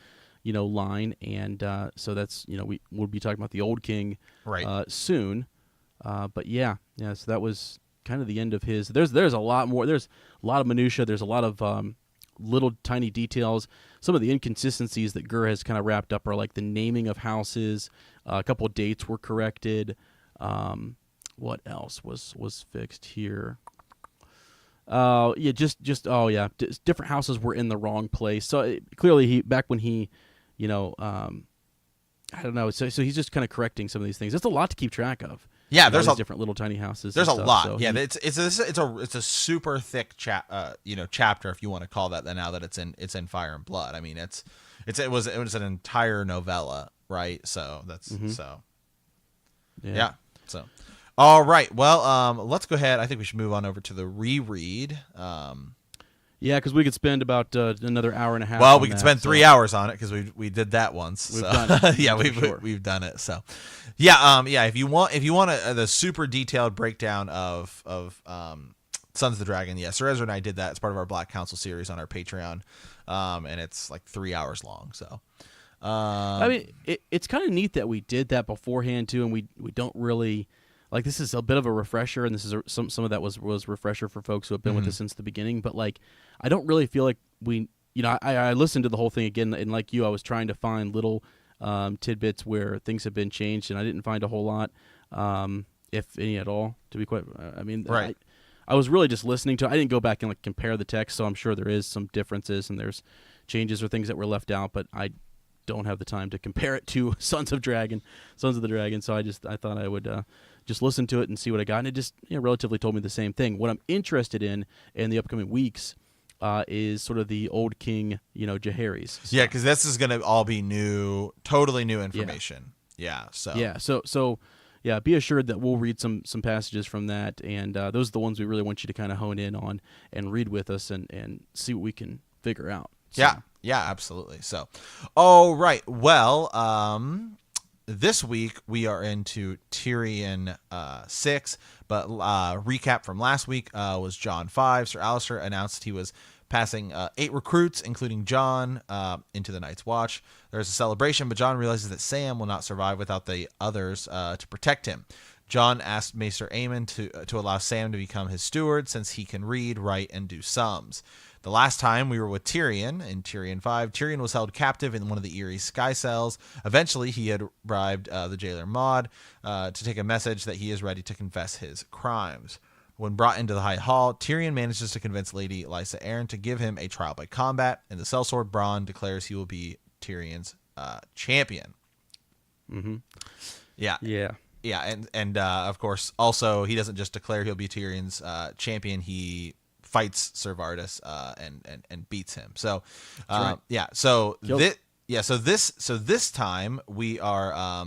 line, and so that's we'll be talking about the old king soon. But so that was kind of the end of his. There's a lot more. There's a lot of minutia. There's a lot of little tiny details. Some of the inconsistencies that Gurr has kind of wrapped up are like the naming of houses. A couple of dates were corrected. What else was fixed here? Different houses were in the wrong place. So clearly back when he, I don't know. So he's just kind of correcting some of these things. It's a lot to keep track of. Yeah, there's different little tiny houses. There's a lot. So it's a super thick chapter, if you want to call that. Now that it's in Fire and Blood. I mean, it was an entire novella, right? So that's so. Yeah. So, all right. Well, let's go ahead. I think we should move on over to the reread. Yeah, because we could spend about another hour and a half. Well, we could spend 3 hours on it because we did that once. We've done it. Yeah, we've done it. So, yeah, If you want the super detailed breakdown of Sons of the Dragon, Sir Ezra and I did that as part of our Black Council series on our Patreon, and it's like 3 hours long. So, I mean, it's kind of neat that we did that beforehand too, and we don't really. Like, this is a bit of a refresher, and this is some of that was refresher for folks who have been with us since the beginning. But like, I don't really feel like I listened to the whole thing again, and like you, I was trying to find little tidbits where things have been changed, and I didn't find a whole lot, if any at all. To be quite, right. I was really just listening to. I didn't go back and like compare the text, so I'm sure there is some differences and there's changes or things that were left out, but I don't have the time to compare it to Sons of the Dragon. So I thought I would. Just listen to it and see what I got, and it just relatively told me the same thing. What I'm interested in the upcoming weeks is sort of the old king, Jaehaerys. Yeah, because this is going to all be new, totally new information. Yeah. So be assured that we'll read some passages from that, and those are the ones we really want you to kind of hone in on and read with us and see what we can figure out. So. Yeah, absolutely. So, all right. Well, this week we are into Tyrion VI, but recap from last week was Jon V. Sir Alistair announced he was passing 8 recruits, including Jon, into the Night's Watch. There's a celebration, but Jon realizes that Sam will not survive without the others to protect him. Jon asked Maester Aemon to allow Sam to become his steward, since he can read, write, and do sums. The last time we were with Tyrion, in Tyrion V, Tyrion was held captive in one of the Eerie sky cells. Eventually, he had bribed the jailer MEAD to take a message that he is ready to confess his crimes. When brought into the High Hall, Tyrion manages to convince Lady Lysa Arryn to give him a trial by combat, and the sellsword Bronn declares he will be Tyrion's champion. Mm-hmm. Yeah. Yeah. Yeah, and of course, also, he doesn't just declare he'll be Tyrion's champion, he fights Ser Vardis and beats him. So right. So this time we are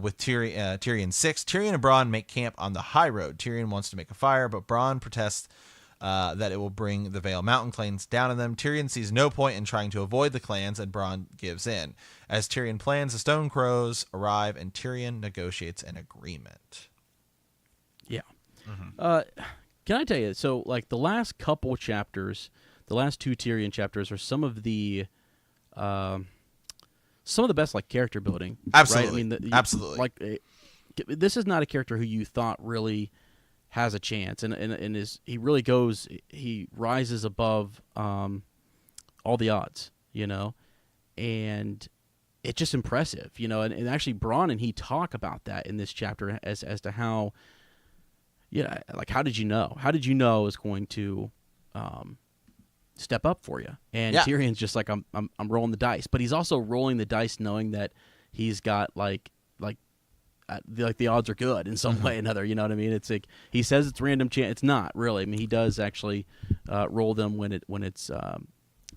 with Tyrion VI. Tyrion and Bronn make camp on the high road. Tyrion wants to make a fire, but Bronn protests that it will bring the Vale Mountain clans down on them. Tyrion sees no point in trying to avoid the clans, and Bronn gives in. As Tyrion plans, the Stone Crows arrive, and Tyrion negotiates an agreement. Yeah. Can I tell you, so like the last couple chapters, the last 2 Tyrion chapters are some of the best like character building. Absolutely. Right? I mean, absolutely. Like this is not a character who you thought really has a chance, and he really goes, he rises above all the odds, and it's just impressive, and actually Bronn and he talk about that in this chapter as to how, like how did you know it was going to step up for you? And Tyrion's just like, I'm rolling the dice, but he's also rolling the dice knowing that he's got like the odds are good in some way or another. You know what I mean? It's like he says it's random chance. It's not really. I mean, he does actually roll them when it's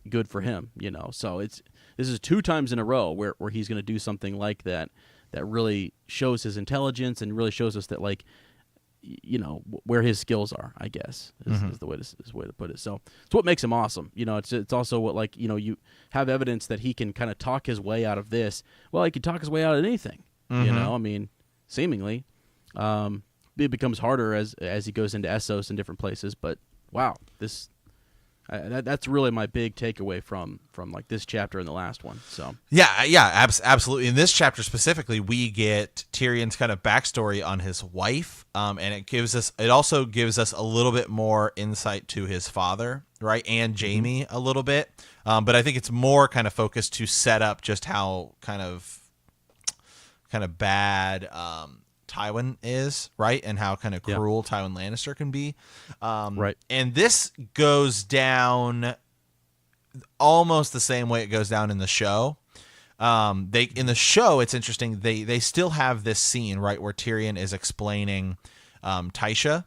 good for him. So this is 2 times in a row where he's going to do something like that really shows his intelligence and really shows us that like where his skills are, I guess is the way to put it. So it's what makes him awesome. It's also what like you have evidence that he can kind of talk his way out of this. Well, he can talk his way out of anything. I mean, seemingly, it becomes harder as he goes into Essos and different places. But wow, that's really my big takeaway from like this chapter and the last one. So absolutely. In this chapter specifically, we get Tyrion's kind of backstory on his wife, and it also gives us a little bit more insight to his father, right, and Jaime a little bit. But I think it's more kind of focused to set up just how kind of bad Tywin is, right, and how kind of cruel Tywin Lannister can be, right. And this goes down almost the same way it goes down in the show. In the show, it's interesting. They still have this scene, right, where Tyrion is explaining Tysha,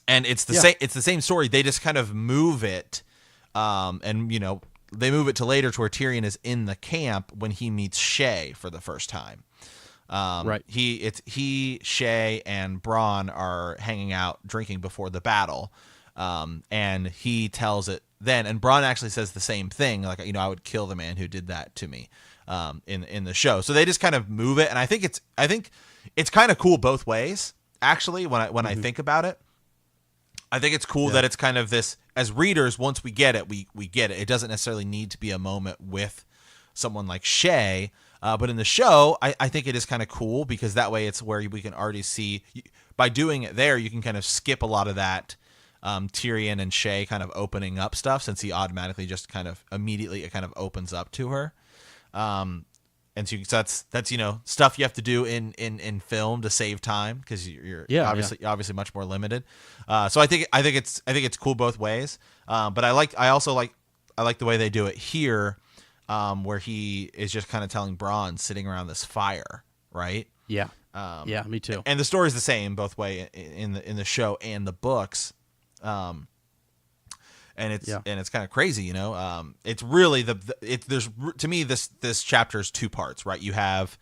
and it's the same. It's the same story. They just kind of move it, and they move it to later to where Tyrion is in the camp when he meets Shay for the first time. Right. He, Shay, and Bronn are hanging out drinking before the battle, and he tells it then. And Bronn actually says the same thing, like I would kill the man who did that to me, in the show. So they just kind of move it, and I think it's kind of cool both ways. Actually, when I think about it, I think it's cool that it's kind of this, as readers, once we get it, we get it. It doesn't necessarily need to be a moment with someone like Shay. But in the show, I think it is kind of cool because that way it's where we can already see, by doing it there, you can kind of skip a lot of that Tyrion and Shay kind of opening up stuff, since he automatically just kind of immediately it kind of opens up to her. And so that's stuff you have to do in film to save time, because you're obviously much more limited. So I think it's cool both ways. But I also like the way they do it here. Where he is just kind of telling Bronn sitting around this fire, right? Yeah. Me too. And the story's the same both way in the show and the books. And it's kind of crazy, It's really there's to me this chapter is 2 parts, right? You have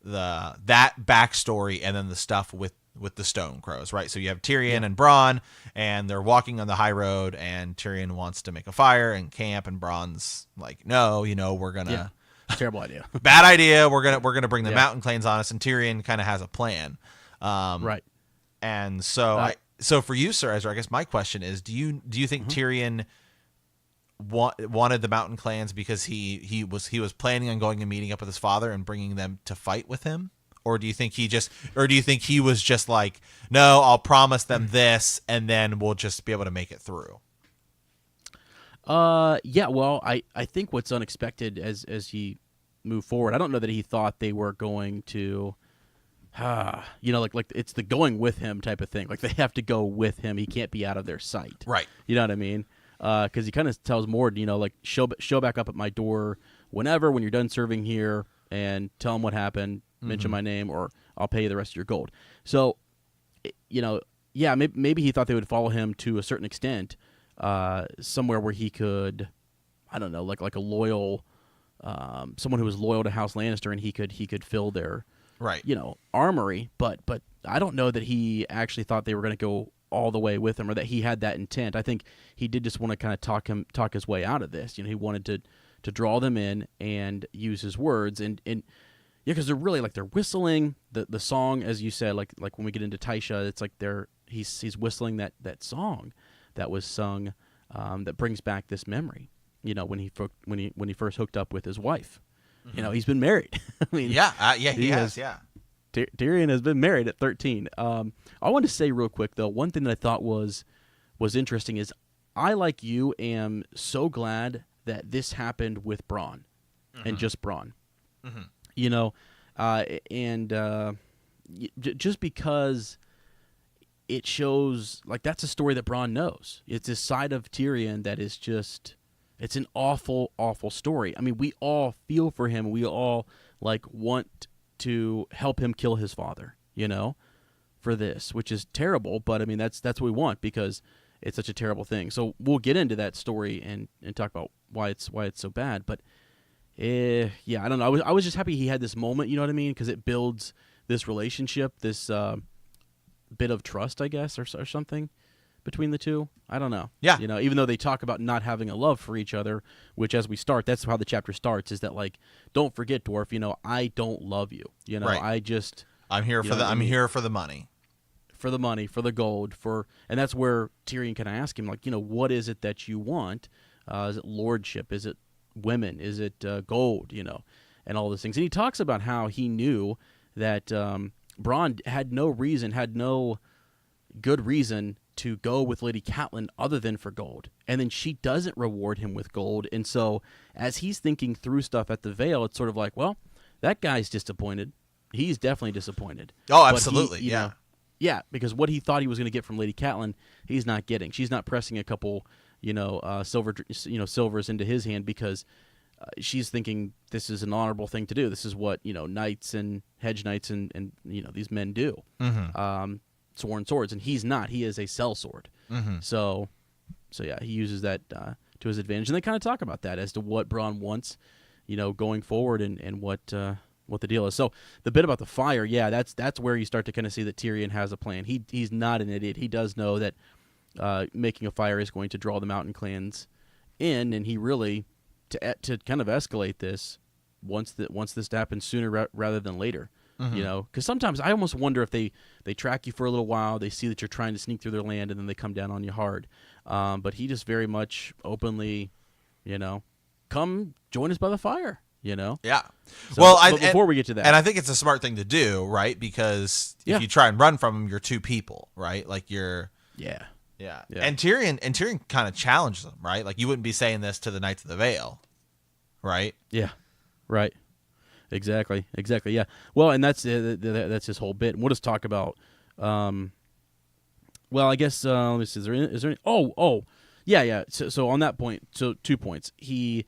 that backstory and then the stuff with the Stone Crows, right? So you have Tyrion and Bronn, and they're walking on the high road, and Tyrion wants to make a fire and camp, and Bronn's like, no, we're gonna terrible idea, bad idea. We're gonna bring the mountain clans on us, and Tyrion kind of has a plan, right? And so so for you, Sir Ezra, I guess my question is, do you think Tyrion wanted the mountain clans because he was planning on going and meeting up with his father and bringing them to fight with him? Or do you think he was just like, no, I'll promise them this, and then we'll just be able to make it through? Yeah. Well, I think what's unexpected as he moved forward, I don't know that he thought they were going to, like it's the going with him type of thing. Like they have to go with him. He can't be out of their sight. Right. You know what I mean? Because he kind of tells Mord, like show back up at my door when you're done serving here, and tell him what happened. Mention my name, or I'll pay you the rest of your gold. So, maybe he thought they would follow him to a certain extent, somewhere where he could, I don't know, like a loyal, someone who was loyal to House Lannister, and he could fill their right. armory, but I don't know that he actually thought they were going to go all the way with him, or that he had that intent. I think he did just want to kind of talk his way out of this. He wanted to draw them in and use his words, and yeah, because they're really like they're whistling the song, as you said, like when we get into Taisha, it's like he's whistling that song that was sung, that brings back this memory. When he first hooked up with his wife. He's been married. I mean, he has. Yeah. Tyrion has been married at 13. I want to say real quick though, one thing that I thought was interesting is I, like you, am so glad that this happened with Bronn, and just Bronn. Just because it shows, like, that's a story that Bronn knows. It's a side of Tyrion that is just, it's an awful, awful story. I mean, we all feel for him. We all want to help him kill his father, for this, which is terrible. But I mean, that's what we want, because it's such a terrible thing. So we'll get into that story and talk about why it's so bad. But I don't know. I was just happy he had this moment. You know what I mean? Because it builds this relationship, this bit of trust, I guess, or something between the two. I don't know. Yeah. Even though they talk about not having a love for each other, which as we start, that's how the chapter starts, is that don't forget, dwarf, I don't love you. Right. I'm here for I'm here for the money. For the money, for the gold, and that's where Tyrion can ask him, what is it that you want? Is it lordship? Is it women? Is it gold? And all those things. And he talks about how he knew that Bronn had no good reason to go with Lady Catelyn other than for gold. And then she doesn't reward him with gold. And so as he's thinking through stuff at the Vale, it's sort of like, well, that guy's disappointed. He's definitely disappointed. Oh, absolutely. Yeah, because what he thought he was going to get from Lady Catelyn, he's not getting. She's not pressing a couple, silvers into his hand, because she's thinking this is an honorable thing to do. This is what knights and hedge knights and these men do. Sworn swords, and he's not. He is a sellsword. So yeah, he uses that to his advantage, and they kind of talk about that as to what Bronn wants, going forward, and what the deal is. So the bit about the fire, yeah, that's where you start to kind of see that Tyrion has a plan. He's not an idiot. He does know that making a fire is going to draw the mountain clans in, and he really to kind of escalate this wants this to happen sooner rather than later. Because sometimes I almost wonder if they track you for a little while, they see that you're trying to sneak through their land, and then they come down on you hard. But he just very much openly, come join us by the fire. Yeah. So, well, before we get to that, and I think it's a smart thing to do, right? Because if you try and run from him, you're two people, right? Like you're. Yeah. And Tyrion kind of challenged them, right? Like, you wouldn't be saying this to the Knights of the Vale, right? Yeah. Right. Exactly. Yeah. Well, and that's his whole bit. And we'll just talk about. Well, I guess let me see. Is there any? Oh. Yeah. So on that point, 2 points. He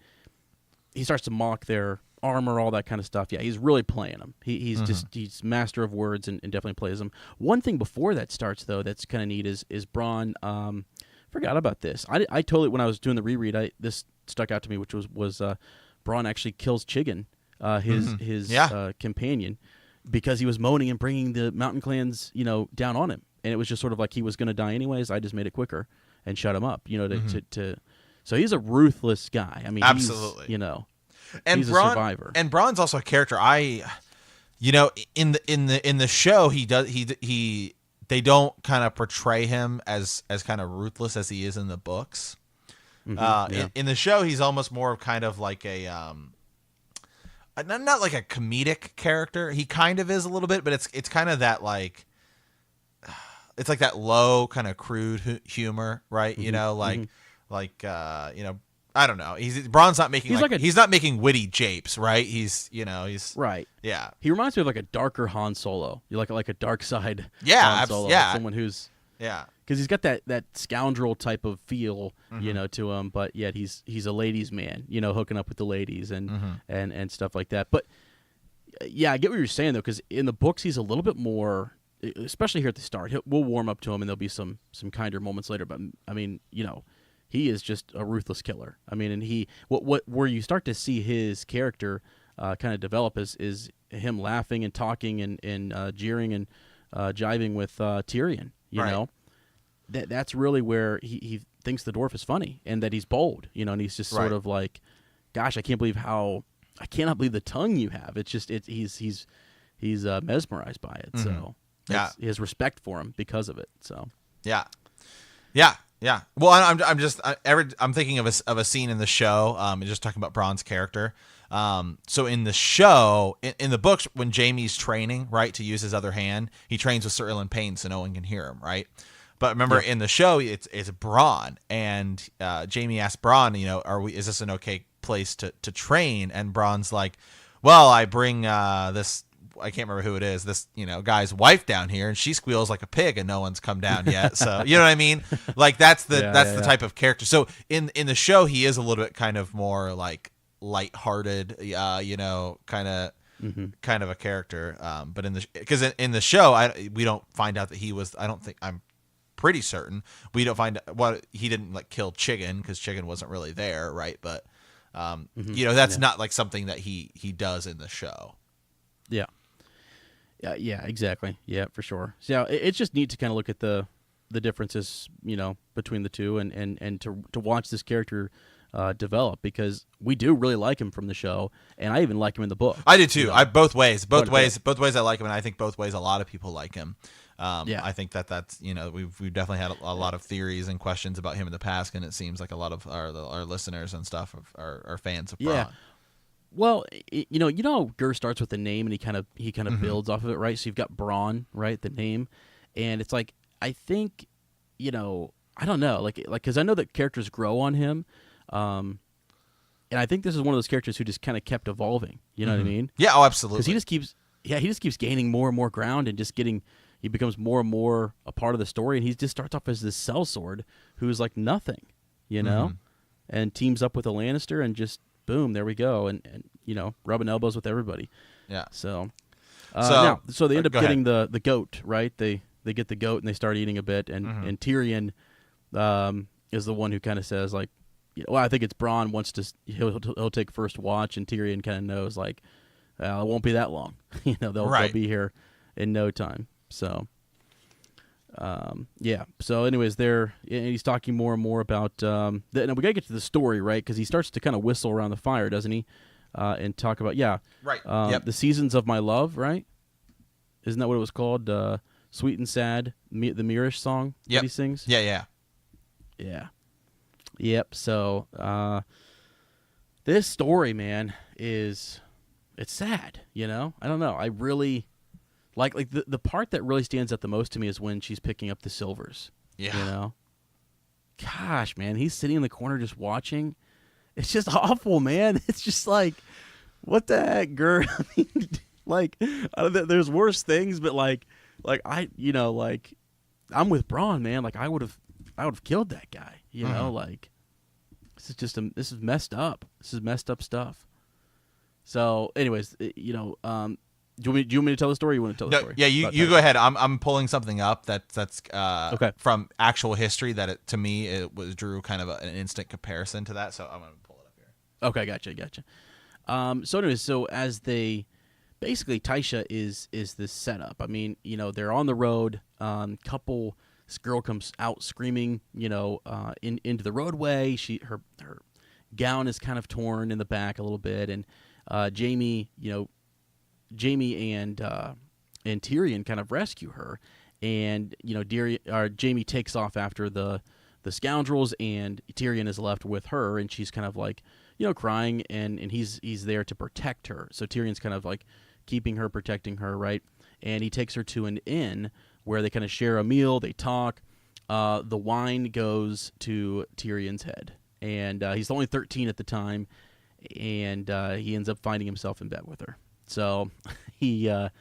starts to mock their armor, all that kind of stuff. Yeah, he's really playing them. He's master of words and definitely plays them. One thing before that starts, though, that's kind of neat is Bronn. Forgot about this. I totally, when I was doing the reread, this stuck out to me, which was Bronn actually kills Chiggin, his companion, because he was moaning and bringing the mountain clans down on him, and it was just sort of like he was going to die anyways. I just made it quicker and shut him up. So he's a ruthless guy. I mean, absolutely. And he's a survivor. And Bronn's also a character. In the show, they don't kind of portray him as kind of ruthless as he is in the books. In the show, he's almost more of kind of like a not like a comedic character. He kind of is a little bit, but it's kind of that like. It's like that low kind of crude humor, right? I don't know. Bronn's not making he's not making witty japes, right? He's right. Yeah. He reminds me of like a darker Han Solo. You like a dark side. Yeah, Han Solo, yeah. Someone who's because he's got that scoundrel type of feel, to him, but yet he's a ladies' man, hooking up with the ladies and stuff like that. But yeah, I get what you're saying though, because in the books he's a little bit more. Especially here at the start, we'll warm up to him, and there'll be some kinder moments later. But I mean, he is just a ruthless killer. I mean, and where you start to see his character kind of develop is him laughing and talking and jeering and jiving with Tyrion. You know, that's really where he thinks the dwarf is funny and that he's bold. You know, and he's just sort of like, gosh, I cannot believe the tongue you have. It's just he's mesmerized by it. So he has respect for him because of it. So yeah. Well, I'm thinking of a scene in the show. Just talking about Bronn's character. So in the show, in the books, when Jaime's training, right, to use his other hand, he trains with Sir Ilan Payne so no one can hear him, right? But remember, in the show, it's Bronn, and Jaime asks Bronn, you know, is this an okay place to train? And Bronn's like, well, I bring this, I can't remember who it is, this, you know, guy's wife down here, and she squeals like a pig, and no one's come down yet. So you know what I mean? Like that's the type of character. So in the show, he is a little bit kind of more like lighthearted, you know, kind of a character. But because in the show, we don't find out that he was. I'm pretty certain we don't find he didn't like kill Chicken, because Chicken wasn't really there, right? But you know, that's not like something that he does in the show. Yeah, exactly. Yeah, for sure. So yeah, it's just neat to kind of look at the differences, you know, between the two, and to watch this character develop, because we do really like him from the show, and I even like him in the book. I did too. You know? Both ways I like him, and I think both ways a lot of people like him. I think that's, you know, we've definitely had a lot of theories and questions about him in the past, and it seems like a lot of our listeners and stuff are fans of Bronn. Yeah. Well, you know, Gur starts with the name, and he kind of builds off of it, right? So you've got Bronn, right, the name, and it's like, I think, you know, I don't know, like because I know that characters grow on him, and I think this is one of those characters who just kind of kept evolving. You know what I mean? Yeah. Oh, absolutely. Because he just keeps gaining more and more ground, and he becomes more and more a part of the story, and he just starts off as this sellsword who's like nothing, you know, and teams up with a Lannister, and just boom, there we go, and you know, rubbing elbows with everybody. Yeah. So they end up getting the goat, right? They get the goat, and they start eating a bit, and Tyrion is the one who kind of says, like, well, I think it's Bronn wants to, he'll take first watch, and Tyrion kind of knows, like, it won't be that long. You know, they'll be here in no time. So so anyways, he's talking more and more about now we gotta get to the story, right? Because he starts to kind of whistle around the fire, doesn't he? And talk about the seasons of my love, right? Isn't that what it was called? Sweet and Sad, the Mirish song that he sings. Yep. So this story, man, it's sad. You know, I don't know. I really like the part that really stands out the most to me is when she's picking up the silvers. Yeah. You know, gosh, man, he's sitting in the corner just watching. It's just awful, man. It's just like, what the heck, girl? I mean, like, there's worse things, but like I, you know, like, I'm with Bronn, man. Like, I would have killed that guy. You know, like, this is messed up. This is messed up stuff. So, anyways, you know, do you want me to tell the story? Or you want to tell the story? Yeah, you go ahead. I'm pulling something up that's okay, from actual history that to me it drew kind of an instant comparison to that. So I'm gonna pull it up here. Okay, gotcha. So anyways, so as they basically, Tysha is this setup. I mean, you know, they're on the road. This girl comes out screaming, you know, into the roadway. Her gown is kind of torn in the back a little bit, and Jaime and Tyrion kind of rescue her, and you know, Jaime takes off after the scoundrels, and Tyrion is left with her, and she's kind of like, you know, crying, and he's there to protect her. So Tyrion's kind of like keeping her, protecting her, right? And he takes her to an inn where they kind of share a meal, they talk. The wine goes to Tyrion's head, and he's only 13 at the time, and he ends up finding himself in bed with her. So he's a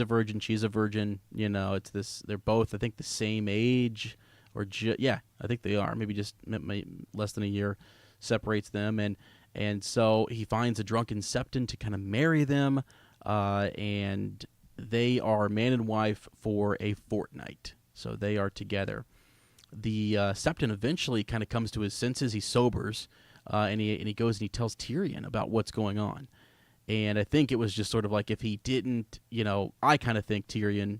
virgin, she's a virgin. You know, they're both, I think, the same age, or I think they are. Maybe just less than a year separates them, and so he finds a drunken septon to kind of marry them, and they are man and wife for a fortnight. So they are together. The septon eventually kind of comes to his senses. He sobers, and he goes and he tells Tyrion about what's going on. And I think it was just sort of like if he didn't, I kind of think Tywin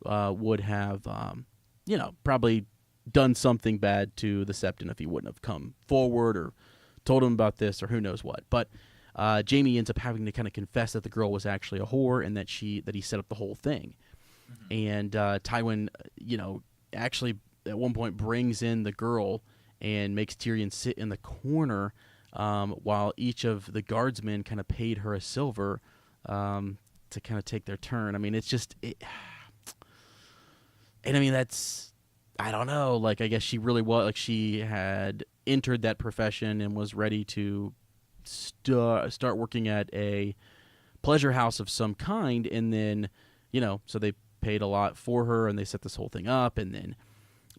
would have, probably done something bad to the Septon if he wouldn't have come forward or told him about this or who knows what. But Jaime ends up having to kind of confess that the girl was actually a whore and that he set up the whole thing. And Tywin, actually at one point brings in the girl and makes Tyrion sit in the corner while each of the guardsmen kind of paid her a silver to kind of take their turn. I mean, it's just... And I mean, I don't know, like, I guess she really was, like, she had entered that profession and was ready to start working at a pleasure house of some kind, and then, so they paid a lot for her, and they set this whole thing up, and then,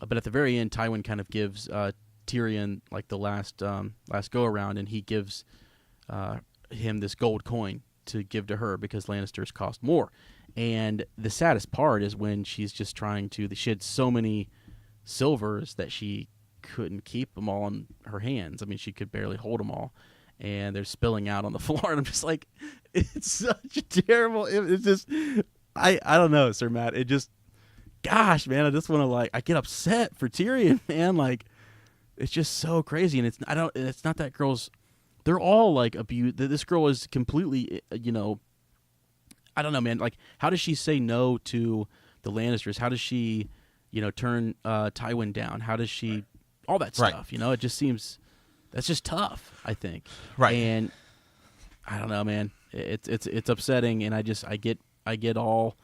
but at the very end, Tywin kind of gives Tyrion, like, the last go-around, and he gives him this gold coin to give to her because Lannisters cost more. And the saddest part is when she's just she had so many silvers that she couldn't keep them all in her hands. I mean, she could barely hold them all. And they're spilling out on the floor. And I'm just like, it's such a terrible, it's just, I don't know, Sir Matt. It just, gosh, man, I just want to I get upset for Tyrion, man. Like, it's just so crazy. And it's not that girl's, they're all like abused. This girl is completely, I don't know, man. Like, how does she say no to the Lannisters? How does she, turn Tywin down? How does she, all that stuff? Right. It just seems that's just tough. I think. Right. And I don't know, man. It's upsetting, and I get all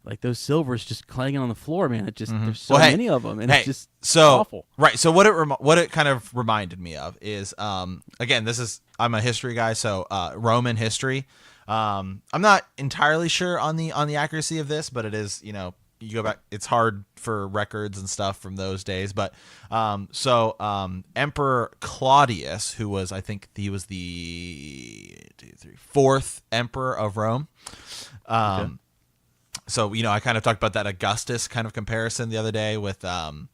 like those silvers just clanging on the floor, man. It just there's so many of them, and it's just awful. Right. So what it kind of reminded me of is again, I'm a history guy, so Roman history. I'm not entirely sure on the accuracy of this, but it is, you go back, it's hard for records and stuff from those days. But Emperor Claudius, who was, I think he was the fourth emperor of Rome. Okay. So, I kind of talked about that Augustus kind of comparison the other day with Aegon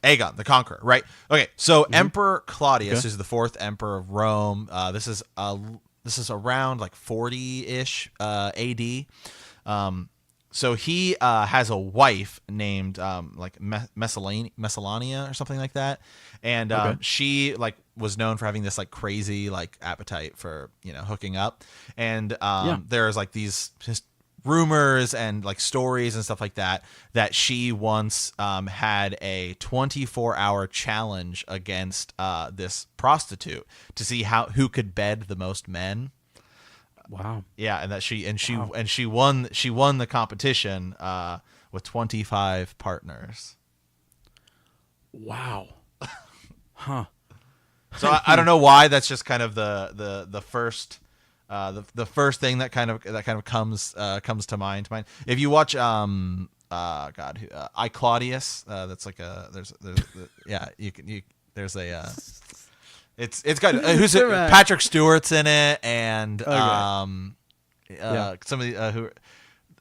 the Conqueror, right? Okay, so Emperor Claudius is the fourth emperor of Rome. This is around like 40-ish AD. So he has a wife named like Messalania or something like that, and she was known for having this like crazy like appetite for hooking up, and there's like these rumors and like stories and stuff like that she once had a 24-hour challenge against this prostitute to see who could bed the most men. Wow. Yeah, and that she won the competition with 25 partners. Wow. Huh. So I don't know why that's just kind of the first the first thing that kind of comes to mind. If you watch I Claudius, that's like it's got who's it? Patrick Stewart's in it, and some of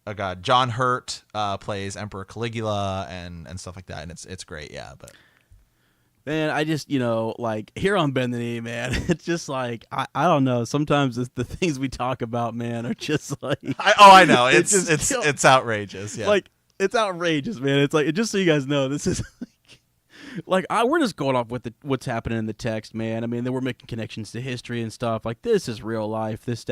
the John Hurt plays Emperor Caligula and stuff like that, and it's great. Yeah, but. Man, I just, like, here on Bend the Knee, man, it's just like, I don't know. Sometimes the things we talk about, man, are just like... I know. It's outrageous, yeah. Like, it's outrageous, man. It's like, just so you guys know, this is we're just going off with what's happening in the text, man. I mean, then we're making connections to history and stuff. Like, this is real life. This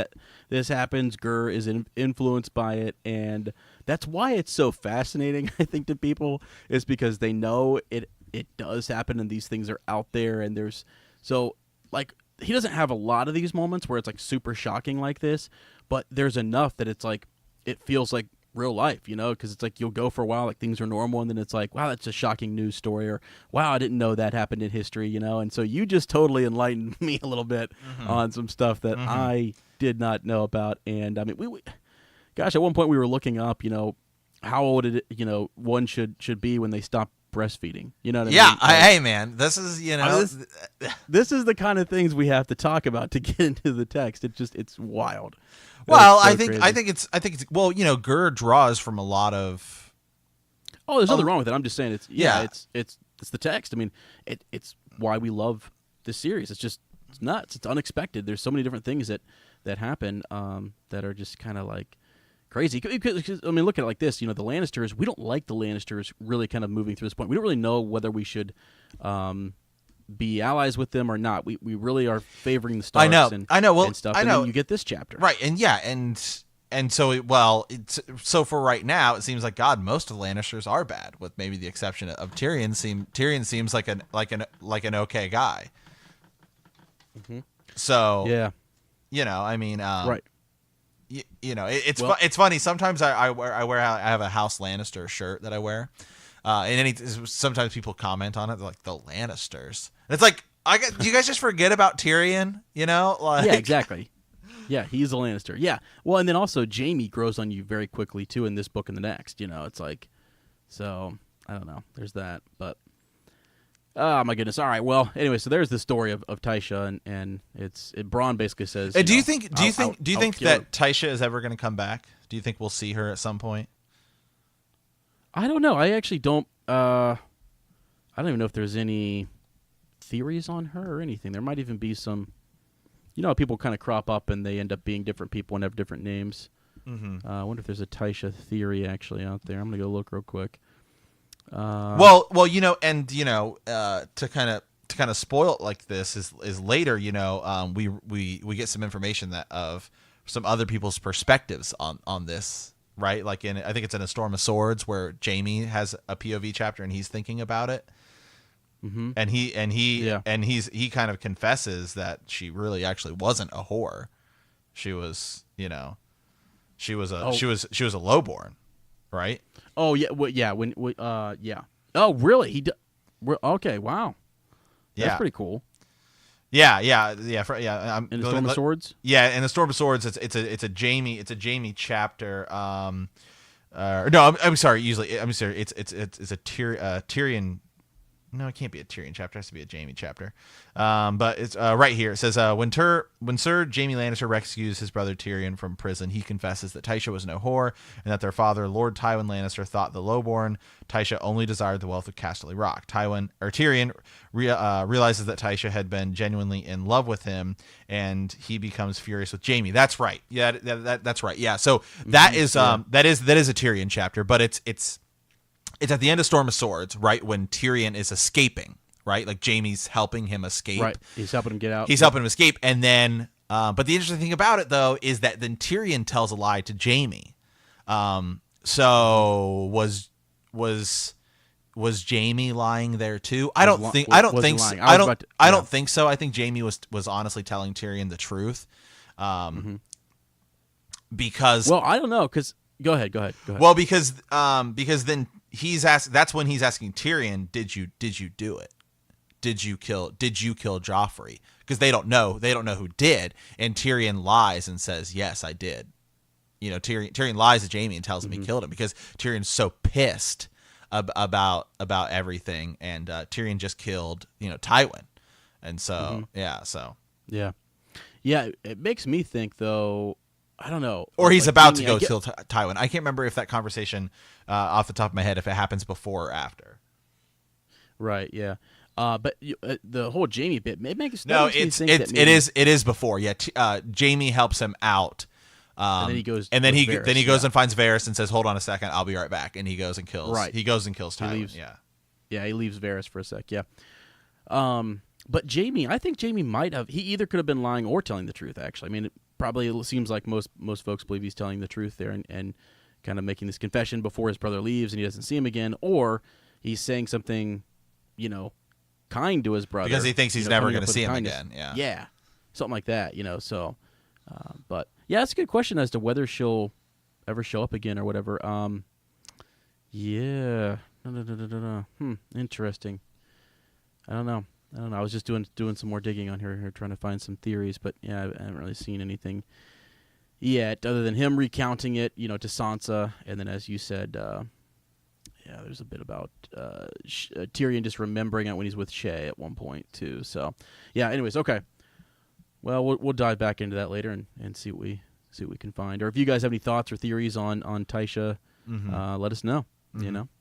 happens. Gur is influenced by it, and that's why it's so fascinating, I think, to people, is because they know it does happen, and these things are out there, and there's he doesn't have a lot of these moments where it's like super shocking like this, but there's enough that it's like it feels like real life, because it's like you'll go for a while like things are normal, and then it's like, wow, that's a shocking news story, or wow, I didn't know that happened in history, and so you just totally enlightened me a little bit on some stuff that I did not know about. And I mean, we at one point we were looking up, how old one should be when they stop breastfeeding, you know what I mean? Yeah, hey man, this is this is the kind of things we have to talk about to get into the text. It's wild. Well, I think it's well, Gur draws from a lot of. Oh, there's nothing wrong with it. I'm just saying it's it's the text. I mean, it's why we love this series. It's nuts. It's unexpected. There's so many different things that happen that are just kind of like crazy. Because, I mean, look at it like this. The Lannisters. We don't like the Lannisters really kind of moving through this point. We don't really know whether we should be allies with them or not. We really are favoring the Starks. I know. Well, and stuff. I know. And then you get this chapter, right? And so, so for right now, it seems like most of the Lannisters are bad, with maybe the exception of Tyrion. Tyrion seems like an okay guy. Mm-hmm. So yeah, I mean, right. It's funny. Sometimes I have a House Lannister shirt that I wear, and sometimes people comment on it. They're like, the Lannisters. And it's like, do you guys just forget about Tyrion? Like, yeah, exactly. Yeah, he's a Lannister. Yeah. Well, and then also Jaime grows on you very quickly too in this book and the next. It's like, so I don't know. There's that, but oh my goodness. All right. Well, anyway, so there's the story of Tysha, and Bronn basically says. And do you think that Tysha is ever going to come back? Do you think we'll see her at some point? I don't know. I actually don't. I don't even know if there's any theories on her or anything. There might even be some. People kind of crop up and they end up being different people and have different names. Mm-hmm. I wonder if there's a Tysha theory actually out there. I'm gonna go look real quick. To kind of spoil it like this is later. We get some information of some other people's perspectives on this. Right, like I think it's in A Storm of Swords where Jaime has a POV chapter and he's thinking about it, mm-hmm. and he kind of confesses that she really actually wasn't a whore. She was, she was a lowborn, right? Oh yeah, yeah. Oh really? Okay, wow. That's pretty cool. Yeah. In the Storm of Swords. Yeah, in the Storm of Swords, it's a Jaime chapter. No, I'm sorry. Usually, I'm sorry. It's a Tyrion. No, it can't be a Tyrion chapter. It has to be a Jaime chapter. But it's right here. It says, when Sir Jaime Lannister rescues his brother Tyrion from prison, he confesses that Tysha was no whore, and that their father, Lord Tywin Lannister, thought the lowborn Tysha only desired the wealth of Casterly Rock. Tyrion realizes that Tysha had been genuinely in love with him, and he becomes furious with Jaime. That's right. Yeah, that's right. Yeah. So that is a Tyrion chapter, but it's at the end of Storm of Swords, right, when Tyrion is escaping, right? Like Jaime's helping him escape. Right, he's helping him get out. He's helping him escape, and then, but the interesting thing about it, though, is that then Tyrion tells a lie to Jaime. So was Jaime lying there too? I don't think so. I think Jaime was honestly telling Tyrion the truth, because I don't know. Because go ahead. Well, because then he's asked. That's when he's asking Tyrion, "Did you do it? Did you kill Joffrey?" Because they don't know who did, and Tyrion lies and says, "Yes, I did." Tyrion lies to Jaime and tells him he killed him because Tyrion's so pissed about everything, and Tyrion just killed Tywin, and so yeah, it makes me think though. I don't know. Or he's about to go kill Tywin. I can't remember if that conversation, off the top of my head, if it happens before or after. Right. Yeah. But the whole Jaime bit, it makes it is before. Yeah. Jaime helps him out. And then he goes. And then he goes and finds Varys and says, "Hold on a second, I'll be right back." And he goes and kills. Right. He goes and kills Tywin. Yeah. He leaves Varys for a sec. Yeah. But Jaime, I think Jaime might have. He either could have been lying or telling the truth. Actually, I mean, it probably seems like most folks believe he's telling the truth there and kind of making this confession before his brother leaves and he doesn't see him again, or he's saying something, kind to his brother because he thinks he's never going to see him again. Yeah, something like that. So, but yeah, that's a good question as to whether she'll ever show up again or whatever. Yeah, interesting. I don't know. I was just doing some more digging on her trying to find some theories, but yeah, I haven't really seen anything yet other than him recounting it, to Sansa, and then as you said, there's a bit about Tyrion just remembering it when he's with Shay at one point too. So, yeah. Anyways, okay. Well, we'll dive back into that later and see what we can find. Or if you guys have any thoughts or theories on Tysha, let us know.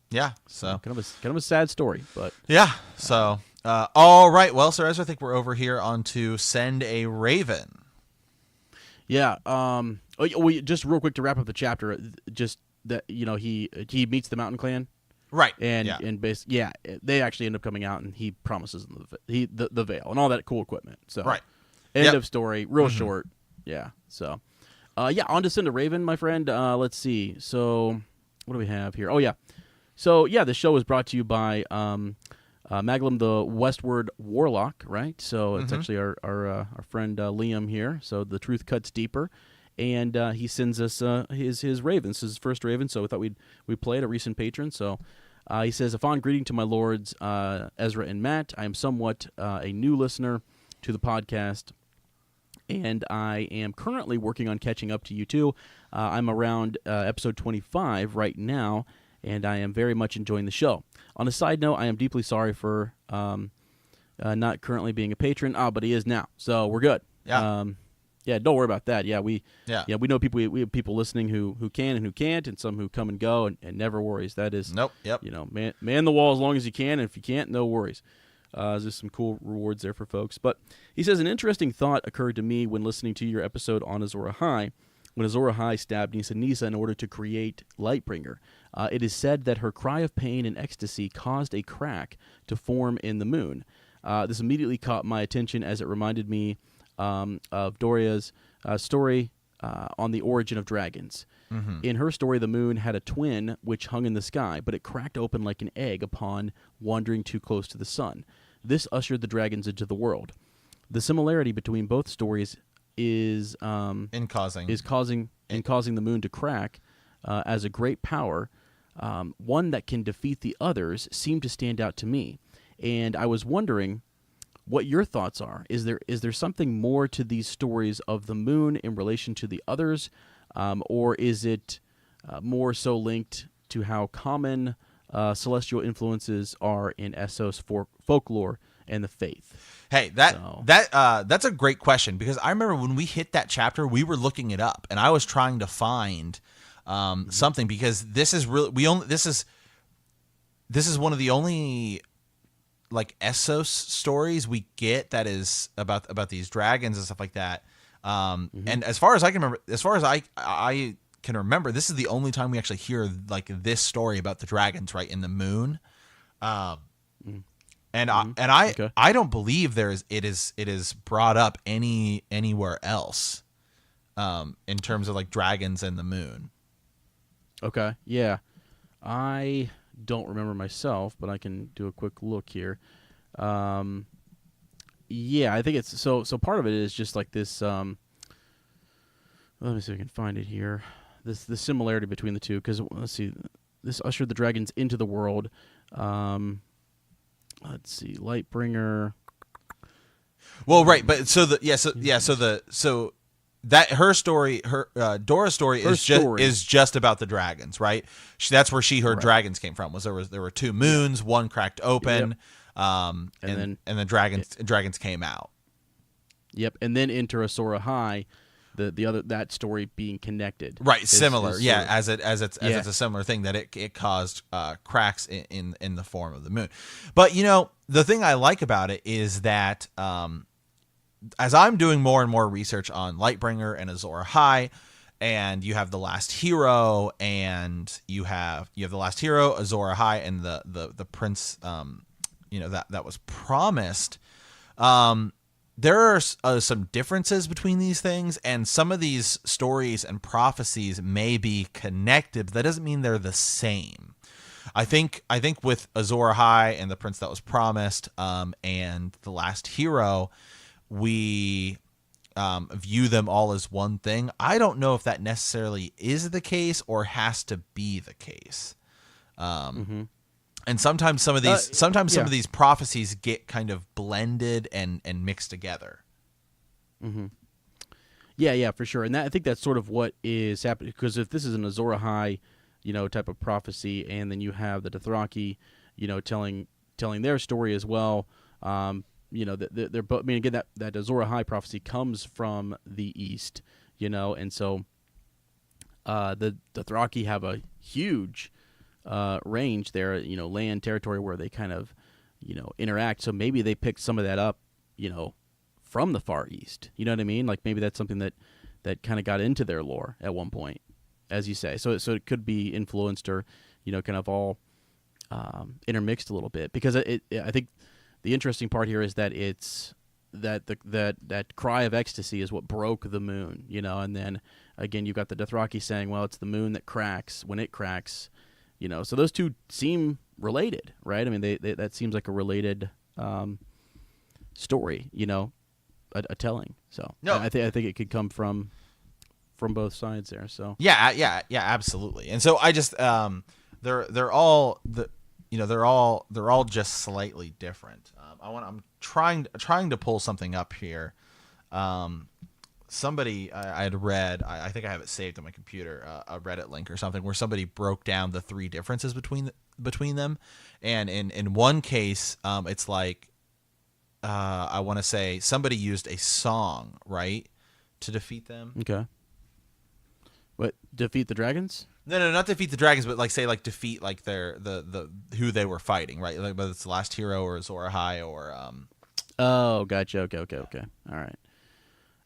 Yeah. So kind of a sad story, but yeah. So all right. Well, Sir Ezra, I think we're over here on to Send a Raven. yeah. Just real quick to wrap up the chapter, just that he meets the Mountain Clan. Right. And yeah. They actually end up coming out, and he promises them the veil and all that cool equipment. So Right. End of story, real short. Yeah. So, on to Send a Raven, my friend. Let's see. So, what do we have here? Oh yeah. So yeah, the show is brought to you by Maglum the Westward Warlock, right? So it's actually our friend Liam here. So the truth cuts deeper. And he sends us his raven. This is his first raven, so we thought we'd play it, a recent patron. So he says, "A fond greeting to my lords, Ezra and Matt. I am somewhat a new listener to the podcast, and I am currently working on catching up to you two. I'm around episode 25 right now, and I am very much enjoying the show. On a side note, I am deeply sorry for not currently being a patron. But he is now, so we're good. Yeah. Yeah, don't worry about that. Yeah, we know people. We have people listening who can and who can't, and some who come and go, and never worries. That is, Nope. Yep. Man the wall as long as you can, and if you can't, no worries. There's some cool rewards there for folks. But he says, an interesting thought occurred to me when listening to your episode on Azor Ahai, when Azor Ahai stabbed Nissa Nissa in order to create Lightbringer. It is said that her cry of pain and ecstasy caused a crack to form in the moon. This immediately caught my attention as it reminded me of Doria's story on the origin of dragons. Mm-hmm. In her story, the moon had a twin which hung in the sky, but it cracked open like an egg upon wandering too close to the sun. This ushered the dragons into the world. The similarity between both stories is causing the moon to crack as a great power. One that can defeat the others seemed to stand out to me, and I was wondering what your thoughts are. Is there something more to these stories of the moon in relation to the others, or is it more so linked to how common celestial influences are in Essos folklore and the faith? Hey, that's a great question, because I remember when we hit that chapter, we were looking it up, and I was trying to find something, because this is really this is one of the only like Essos stories we get that is about these dragons and stuff like that. And as far as I can remember, I can remember, this is the only time we actually hear like this story about the dragons, right, in the moon. I don't believe it is brought up anywhere else in terms of like dragons and the moon. Okay. Yeah. I don't remember myself, but I can do a quick look here. I think it's so part of it is just like this let me see if I can find it here. The similarity between the two, because let's see, this ushered the dragons into the world. Let's see, Lightbringer. Well, right, but that her story, Dora's story is just about the dragons, right? That's where her dragons came from. There were two moons, one cracked open, and then dragons came out. Yep, and then enter Azor Ahai, the other, that story being connected. Right, similar, as it's a similar thing, that it caused cracks in the form of the moon. But the thing I like about it is that as I'm doing more and more research on Lightbringer and Azor Ahai, and you have the last hero, and you have the last hero, Azor Ahai, and the prince, that was promised. There are some differences between these things, and some of these stories and prophecies may be connected, but that doesn't mean they're the same. I think with Azor Ahai and the prince that was promised, and the last hero, we view them all as one thing. I don't know if that necessarily is the case or has to be the case. And sometimes some of these prophecies get kind of blended and mixed together. Yeah, for sure. And I think that's sort of what is happening, because if this is an Azor Ahai, type of prophecy, and then you have the Dothraki, telling their story as well. They're both. I mean, again, that Azor Ahai prophecy comes from the east, and so the Dothraki have a huge range there, land territory where they kind of, interact. So maybe they picked some of that up, from the Far East. You know what I mean? Like maybe that's something that kind of got into their lore at one point, as you say. So it could be influenced or, kind of all intermixed a little bit. Because I think the interesting part here is that it's that cry of ecstasy is what broke the moon, and then again you've got the Dothraki saying, well, it's the moon that cracks when it cracks, so those two seem related, right? I mean, they that seems like a related story, a telling. So no, I think it could come from both sides there. So yeah, absolutely. And so I just they're all just slightly different. I'm trying to pull something up here. Somebody I had read, I think I have it saved on my computer, a Reddit link or something where somebody broke down the three differences between them, and in one case, it's like I want to say somebody used a song, right, to defeat them. Okay. What, defeat the dragons? No, not defeat the dragons, but defeat the who they were fighting, right? Like whether it's the last hero or Azor Ahai or Oh, gotcha. Okay. All right.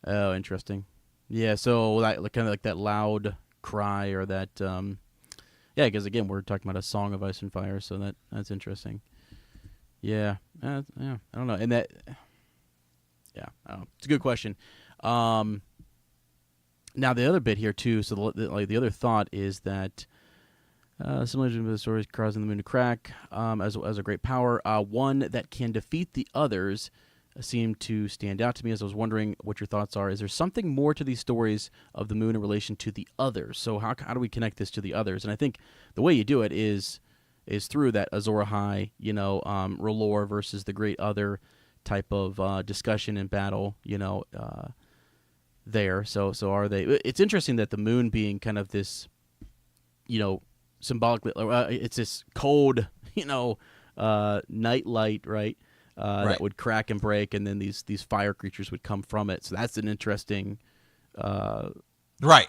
Oh, interesting. Yeah, so kind of like that loud cry or that yeah, because again we're talking about a song of ice and fire, so that's interesting. Yeah. I don't know. And that yeah, I don't know. It's a good question. Now the other bit here too. So the other thought is that similar to the stories causing the moon to crack as a great power, one that can defeat the others seemed to stand out to me as I was wondering what your thoughts are. Is there something more to these stories of the moon in relation to the others? So how do we connect this to the others? And I think the way you do it is through that Azor Ahai, R'hllor versus the great other type of discussion and battle, there. So are they? It's interesting that the moon being kind of this, symbolically, it's this cold, night light, right? Right. That would crack and break, and then these fire creatures would come from it. So that's an interesting, right?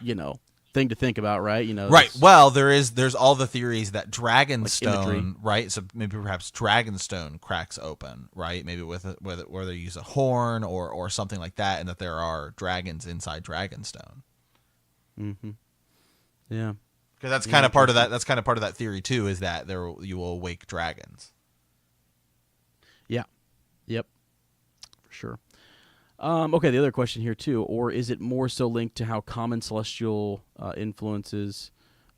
Thing to think about, right? Right. Well, there's all the theories that Dragonstone, like right? So maybe perhaps Dragonstone cracks open, right? Maybe where they use a horn or something like that, and that there are dragons inside Dragonstone. Mm-hmm. Yeah. Because that's kind of part of that. That's kind of part of that theory too. Is that you will awake dragons. Yeah. Yep. For sure. Okay, the other question here too, or is it more so linked to how common celestial influences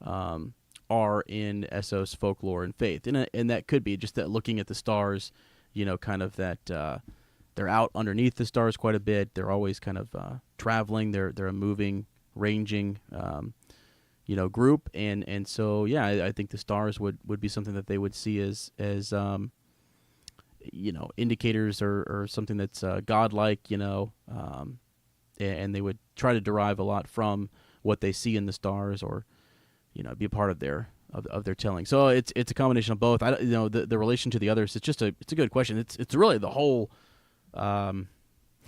are in Essos folklore and faith? And that could be just that looking at the stars, kind of that they're out underneath the stars quite a bit. They're always kind of traveling. They're a moving, ranging, group. And so yeah, I think the stars would be something that they would see as indicators or something that's godlike, and they would try to derive a lot from what they see in the stars, or be a part of their telling. So it's a combination of both. The relation to the others. It's a good question. It's really the whole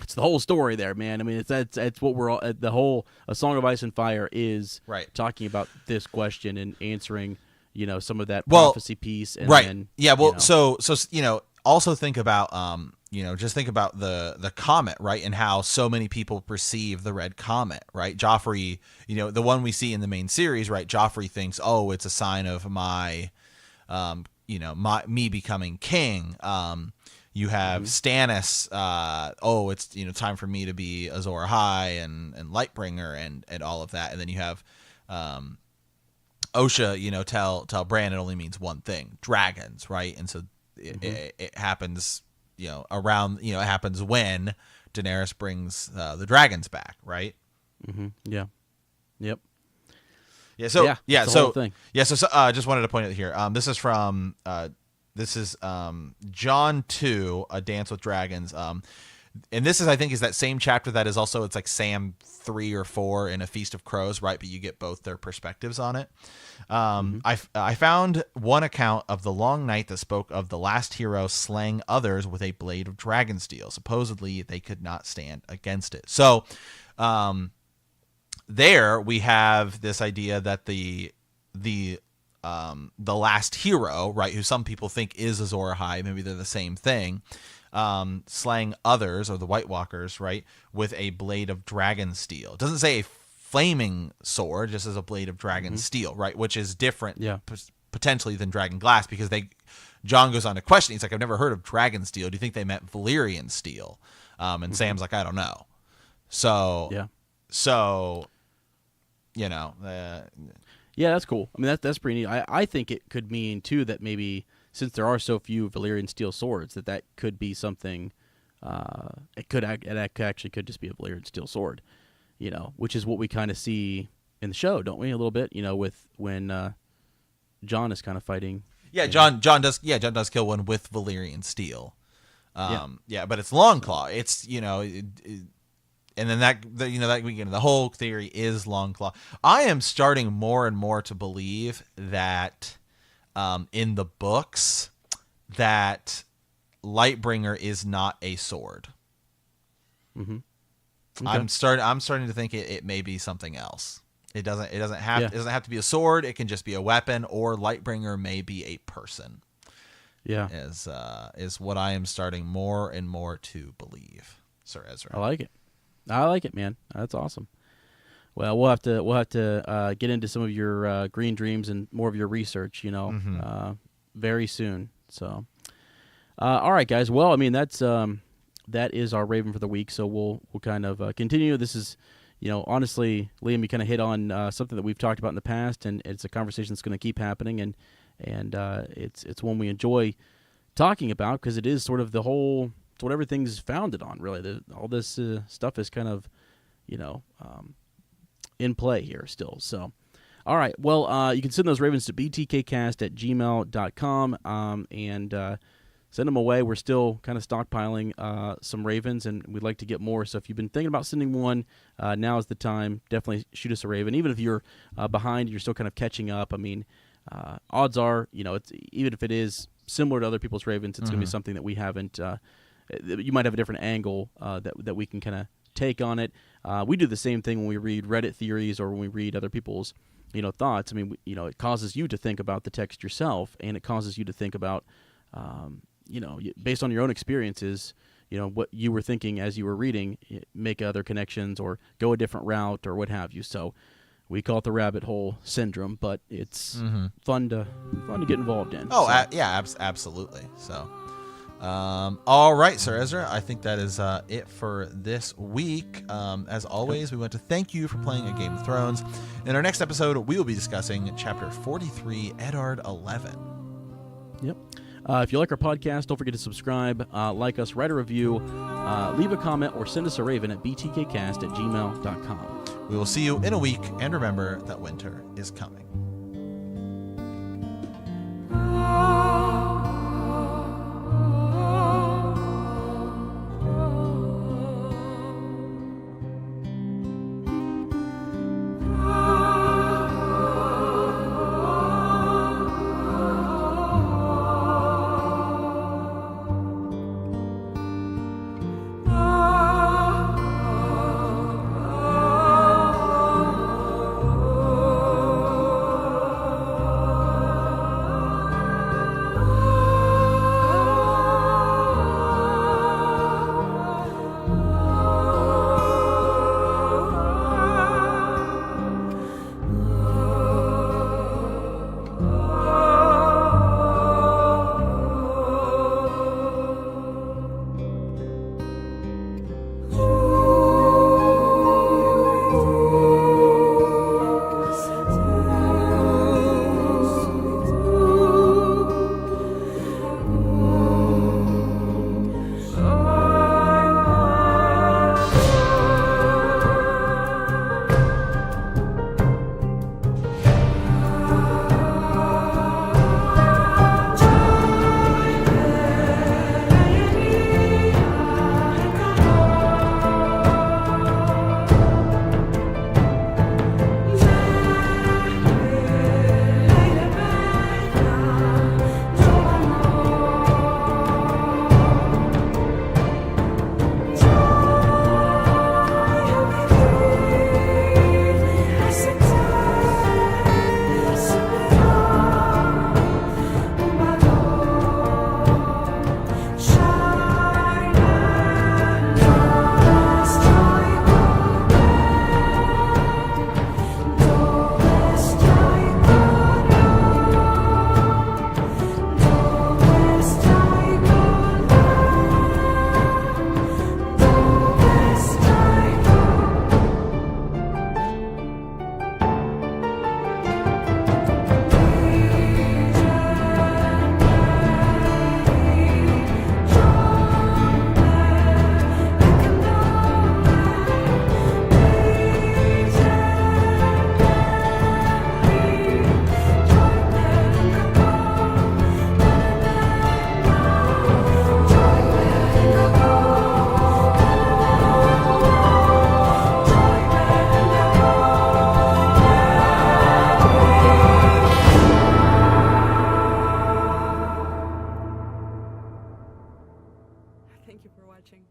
it's the whole story there, man. I mean, it's what we're all the whole A Song of Ice and Fire is right. Talking about this question and answering some of that prophecy piece. And right. Then, yeah. Well, so also think about just think about the comet, right, and how so many people perceive the red comet, right? Joffrey, the one we see in the main series, right? Joffrey thinks, oh, it's a sign of my me becoming king. You have Stannis, oh, it's time for me to be Azor Ahai and Lightbringer and all of that, and then you have Osha, tell Bran it only means one thing: dragons, right? And so it happens, around, it happens when Daenerys brings the dragons back, right? Mm-hmm. Yeah. Yep. Yeah. So yeah. So thing. Yeah. So just wanted to point out here. This is from John 2, A Dance with Dragons. And this is, I think, is that same chapter that is also, it's like Sam 3 or 4 in A Feast of Crows, right? But you get both their perspectives on it. I found one account of the long night that spoke of the last hero slaying others with a blade of dragon steel. Supposedly, they could not stand against it. So, there we have this idea that the the last hero, right, who some people think is Azor Ahai, maybe they're the same thing, slaying others, or the White Walkers, right, with a blade of dragon steel. It doesn't say a flaming sword, just as a blade of dragon steel, right, which is different potentially than dragon glass, because John goes on to question. He's like, I've never heard of dragon steel. Do you think they meant Valyrian steel? And Sam's like, I don't know. So you know, yeah, that's cool. I mean, that's pretty neat. I think it could mean too that maybe since there are so few Valyrian steel swords, that could be something. It actually could just be a Valyrian steel sword, you know, which is what we kind of see in the show, don't we? A little bit, you know, with when Jon is kind of fighting. Yeah, Jon does kill one with Valyrian steel. Yeah, but it's Longclaw. It's, you know, and then that weekend, the whole theory is Longclaw. I am starting more and more to believe that in the books that Lightbringer is not a sword. Mm-hmm. Okay. I'm starting to think it may be something else. It doesn't have to be a sword. It can just be a weapon, or Lightbringer may be a person. Yeah, is what I am starting more and more to believe, Sir Ezra. I like it, man. That's awesome. Well, we'll have to get into some of your green dreams and more of your research, you know, very soon. So, all right, guys. Well, I mean, that is our Raven for the week. So we'll kind of continue. This is, you know, honestly, Liam, you kind of hit on something that we've talked about in the past, and it's a conversation that's going to keep happening, and it's one we enjoy talking about, because it is sort of it's what everything's founded on, really. All this stuff is kind of, you know, in play here still. So, all right. Well, you can send those Ravens to btkcast@gmail.com and send them away. We're still kind of stockpiling some Ravens, and we'd like to get more. So if you've been thinking about sending one, now is the time. Definitely shoot us a Raven. Even if you're behind, you're still kind of catching up. I mean, odds are, you know, even if it is similar to other people's Ravens, it's going to be something that we haven't. You might have a different angle that we can kind of take on it. We do the same thing when we read Reddit theories or when we read other people's, you know, thoughts. I mean, you know, it causes you to think about the text yourself, and it causes you to think about, you know, based on your own experiences, you know, what you were thinking as you were reading, make other connections or go a different route or what have you. So we call it the rabbit hole syndrome, but it's fun to get involved in. Oh, yeah, absolutely. So, all right, Sir Ezra, I think that is it for this week. As always, we want to thank you for playing a Game of Thrones. In our next episode, we will be discussing Chapter 43, Eddard 11. Yep. If you like our podcast, don't forget to subscribe, like us, write a review, leave a comment, or send us a Raven at btkcast@gmail.com. We will see you in a week, and remember that winter is coming. Thank you for watching.